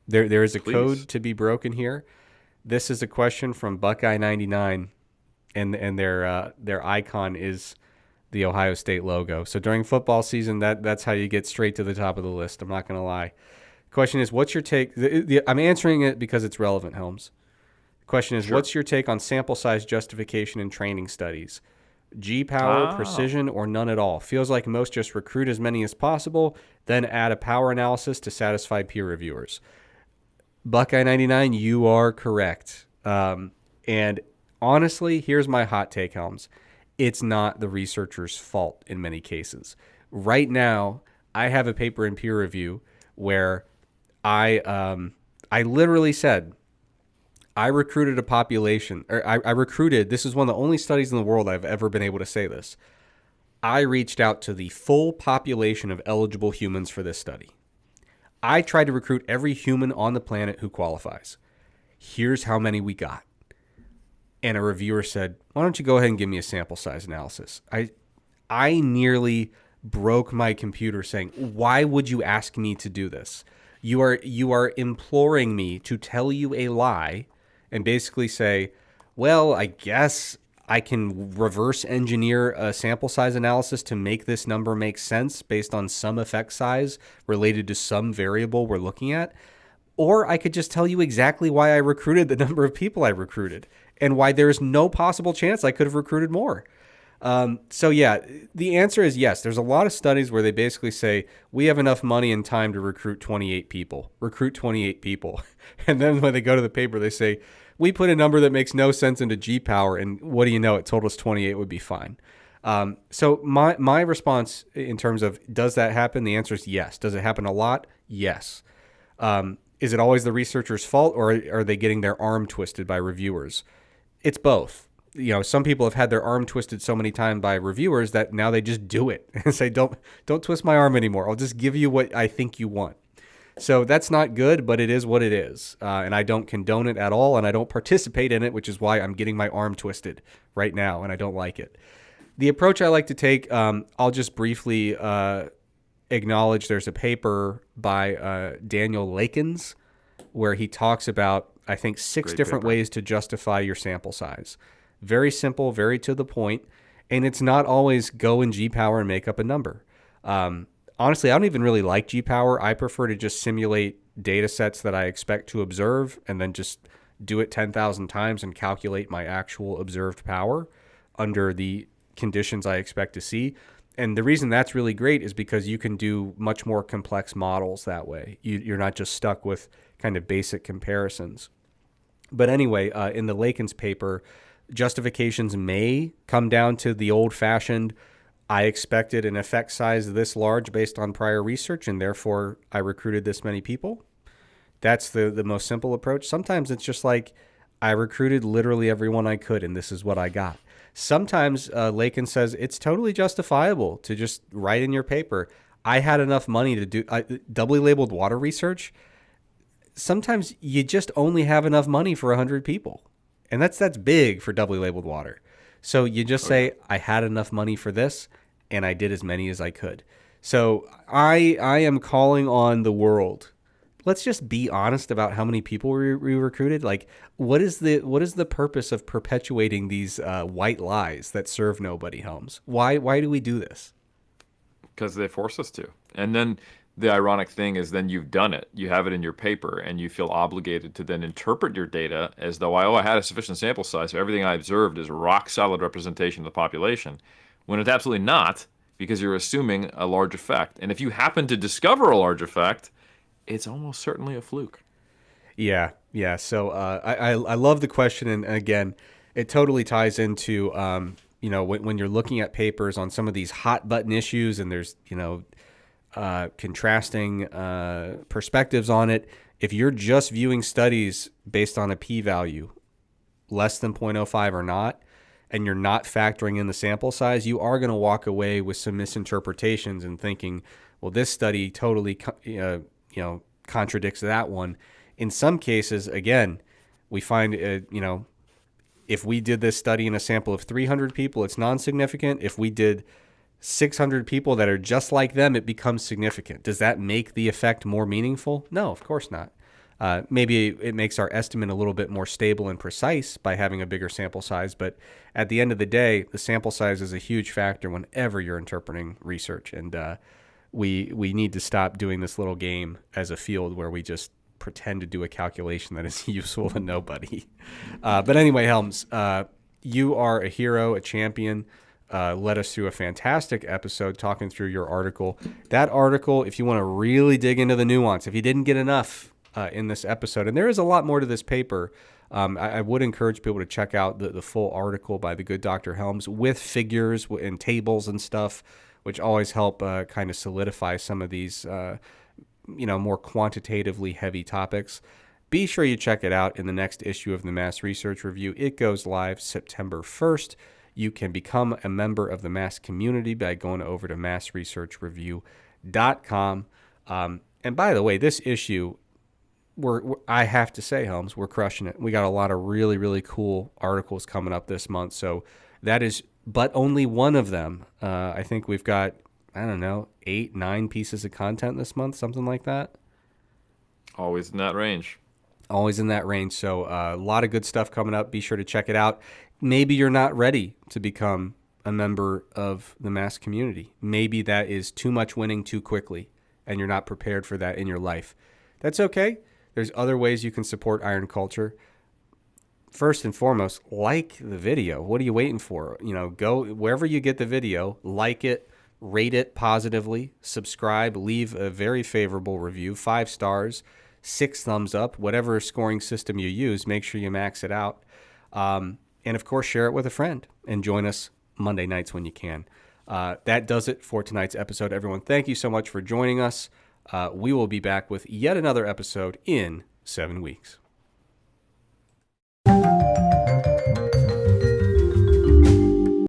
There is a Please. code to be broken here. This is a question from Buckeye99, and their icon is the Ohio State logo. So during football season, that's how you get straight to the top of the list. I'm not going to lie. Question is, what's your take? I'm answering it because it's relevant, Helms. Question is, Sure. What's your take on sample size justification in training studies? G-power, precision, or none at all? Feels like most just recruit as many as possible, then add a power analysis to satisfy peer reviewers. Buckeye99, you are correct. And honestly, here's my hot take, Helms. It's not the researcher's fault in many cases. Right now, I have a paper in peer review where I literally said, I recruited a population, or I recruited, this is one of the only studies in the world I've ever been able to say this. I reached out to the full population of eligible humans for this study. I tried to recruit every human on the planet who qualifies. Here's how many we got. And a reviewer said, why don't you go ahead and give me a sample size analysis? I nearly broke my computer saying, why would you ask me to do this? You are imploring me to tell you a lie and basically say, well, I guess I can reverse engineer a sample size analysis to make this number make sense based on some effect size related to some variable we're looking at. Or I could just tell you exactly why I recruited the number of people I recruited and why there's no possible chance I could have recruited more. So yeah, the answer is yes. There's a lot of studies where they basically say, we have enough money and time to recruit 28 people. Recruit 28 people. And then when they go to the paper, they say, we put a number that makes no sense into G-power, and what do you know, it told us 28 would be fine. So my response in terms of, does that happen? The answer is yes. Does it happen a lot? Yes. Is it always the researcher's fault, or are they getting their arm twisted by reviewers? It's both. You know, some people have had their arm twisted so many times by reviewers that now they just do it and say, don't twist my arm anymore. I'll just give you what I think you want. So that's not good, but it is what it is. And I don't condone it at all, and I don't participate in it, which is why I'm getting my arm twisted right now, and I don't like it. The approach I like to take, I'll just briefly acknowledge there's a paper by Daniel Lakens where he talks about I think, six Great different paper. ways to justify your sample size. Very simple, very to the point, and it's not always go in G power and make up a number. Honestly, I don't even really like G power. I prefer to just simulate data sets that I expect to observe and then just do it 10,000 times and calculate my actual observed power under the conditions I expect to see. And the reason that's really great is because you can do much more complex models that way. You're not just stuck with kind of basic comparisons. But anyway, in the Lakin's paper, justifications may come down to the old-fashioned, I expected an effect size this large based on prior research, and therefore I recruited this many people. That's the most simple approach. Sometimes it's just like, I recruited literally everyone I could, and this is what I got. Sometimes Lakin says it's totally justifiable to just write in your paper, I had enough money to do doubly labeled water research. Sometimes you just only have enough money for 100 people. And that's big for doubly labeled water. So you just Oh yeah. say, I had enough money for this, and I did as many as I could. So I am calling on the world. Let's just be honest about how many people we recruited. Like, what is the purpose of perpetuating these white lies that serve nobody, Helms? Why do we do this? Because they force us to. And then the ironic thing is then you've done it. You have it in your paper and you feel obligated to then interpret your data as though I had a sufficient sample size, so everything I observed is rock solid representation of the population, when it's absolutely not, because you're assuming a large effect. And if you happen to discover a large effect, it's almost certainly a fluke. Yeah, yeah. So I love the question, and again, it totally ties into when you're looking at papers on some of these hot button issues, and there's contrasting perspectives on it. If you're just viewing studies based on a p-value less than 0.05 or not, and you're not factoring in the sample size, you are going to walk away with some misinterpretations and thinking, well, this study totally contradicts that one. In some cases, again, we find if we did this study in a sample of 300 people, it's non-significant. If we did 600 people that are just like them, it becomes significant. Does that make the effect more meaningful? No, of course not. Maybe it makes our estimate a little bit more stable and precise by having a bigger sample size, but at the end of the day, the sample size is a huge factor whenever you're interpreting research, and we need to stop doing this little game as a field where we just pretend to do a calculation that is useful to nobody. But anyway, Helms, you are a hero, a champion. Led us through a fantastic episode talking through your article. That article, if you want to really dig into the nuance, if you didn't get enough in this episode, and there is a lot more to this paper, I would encourage people to check out the full article by the good Dr. Helms with figures and tables and stuff, which always help kind of solidify some of these more quantitatively heavy topics. Be sure you check it out in the next issue of the Mass Research Review. It goes live September 1st. You can become a member of the Mass community by going over to massresearchreview.com. And by the way, this issue, I have to say, Helms, we're crushing it. We got a lot of really, really cool articles coming up this month. So that is but only one of them. I think we've got, I don't know, 8, 9 pieces of content this month, something like that. Always in that range. Always in that range. So a lot of good stuff coming up. Be sure to check it out. Maybe you're not ready to become a member of the Mass community. Maybe that is too much winning too quickly, and you're not prepared for that in your life. That's okay. There's other ways you can support Iron Culture. First and foremost, like the video. What are you waiting for? Go wherever you get the video, like it, rate it positively, subscribe, leave a very favorable review, 5 stars, 6 thumbs up, whatever scoring system you use, make sure you max it out. And of course, share it with a friend and join us Monday nights when you can. That does it for tonight's episode. Everyone, thank you so much for joining us. We will be back with yet another episode in 7 weeks.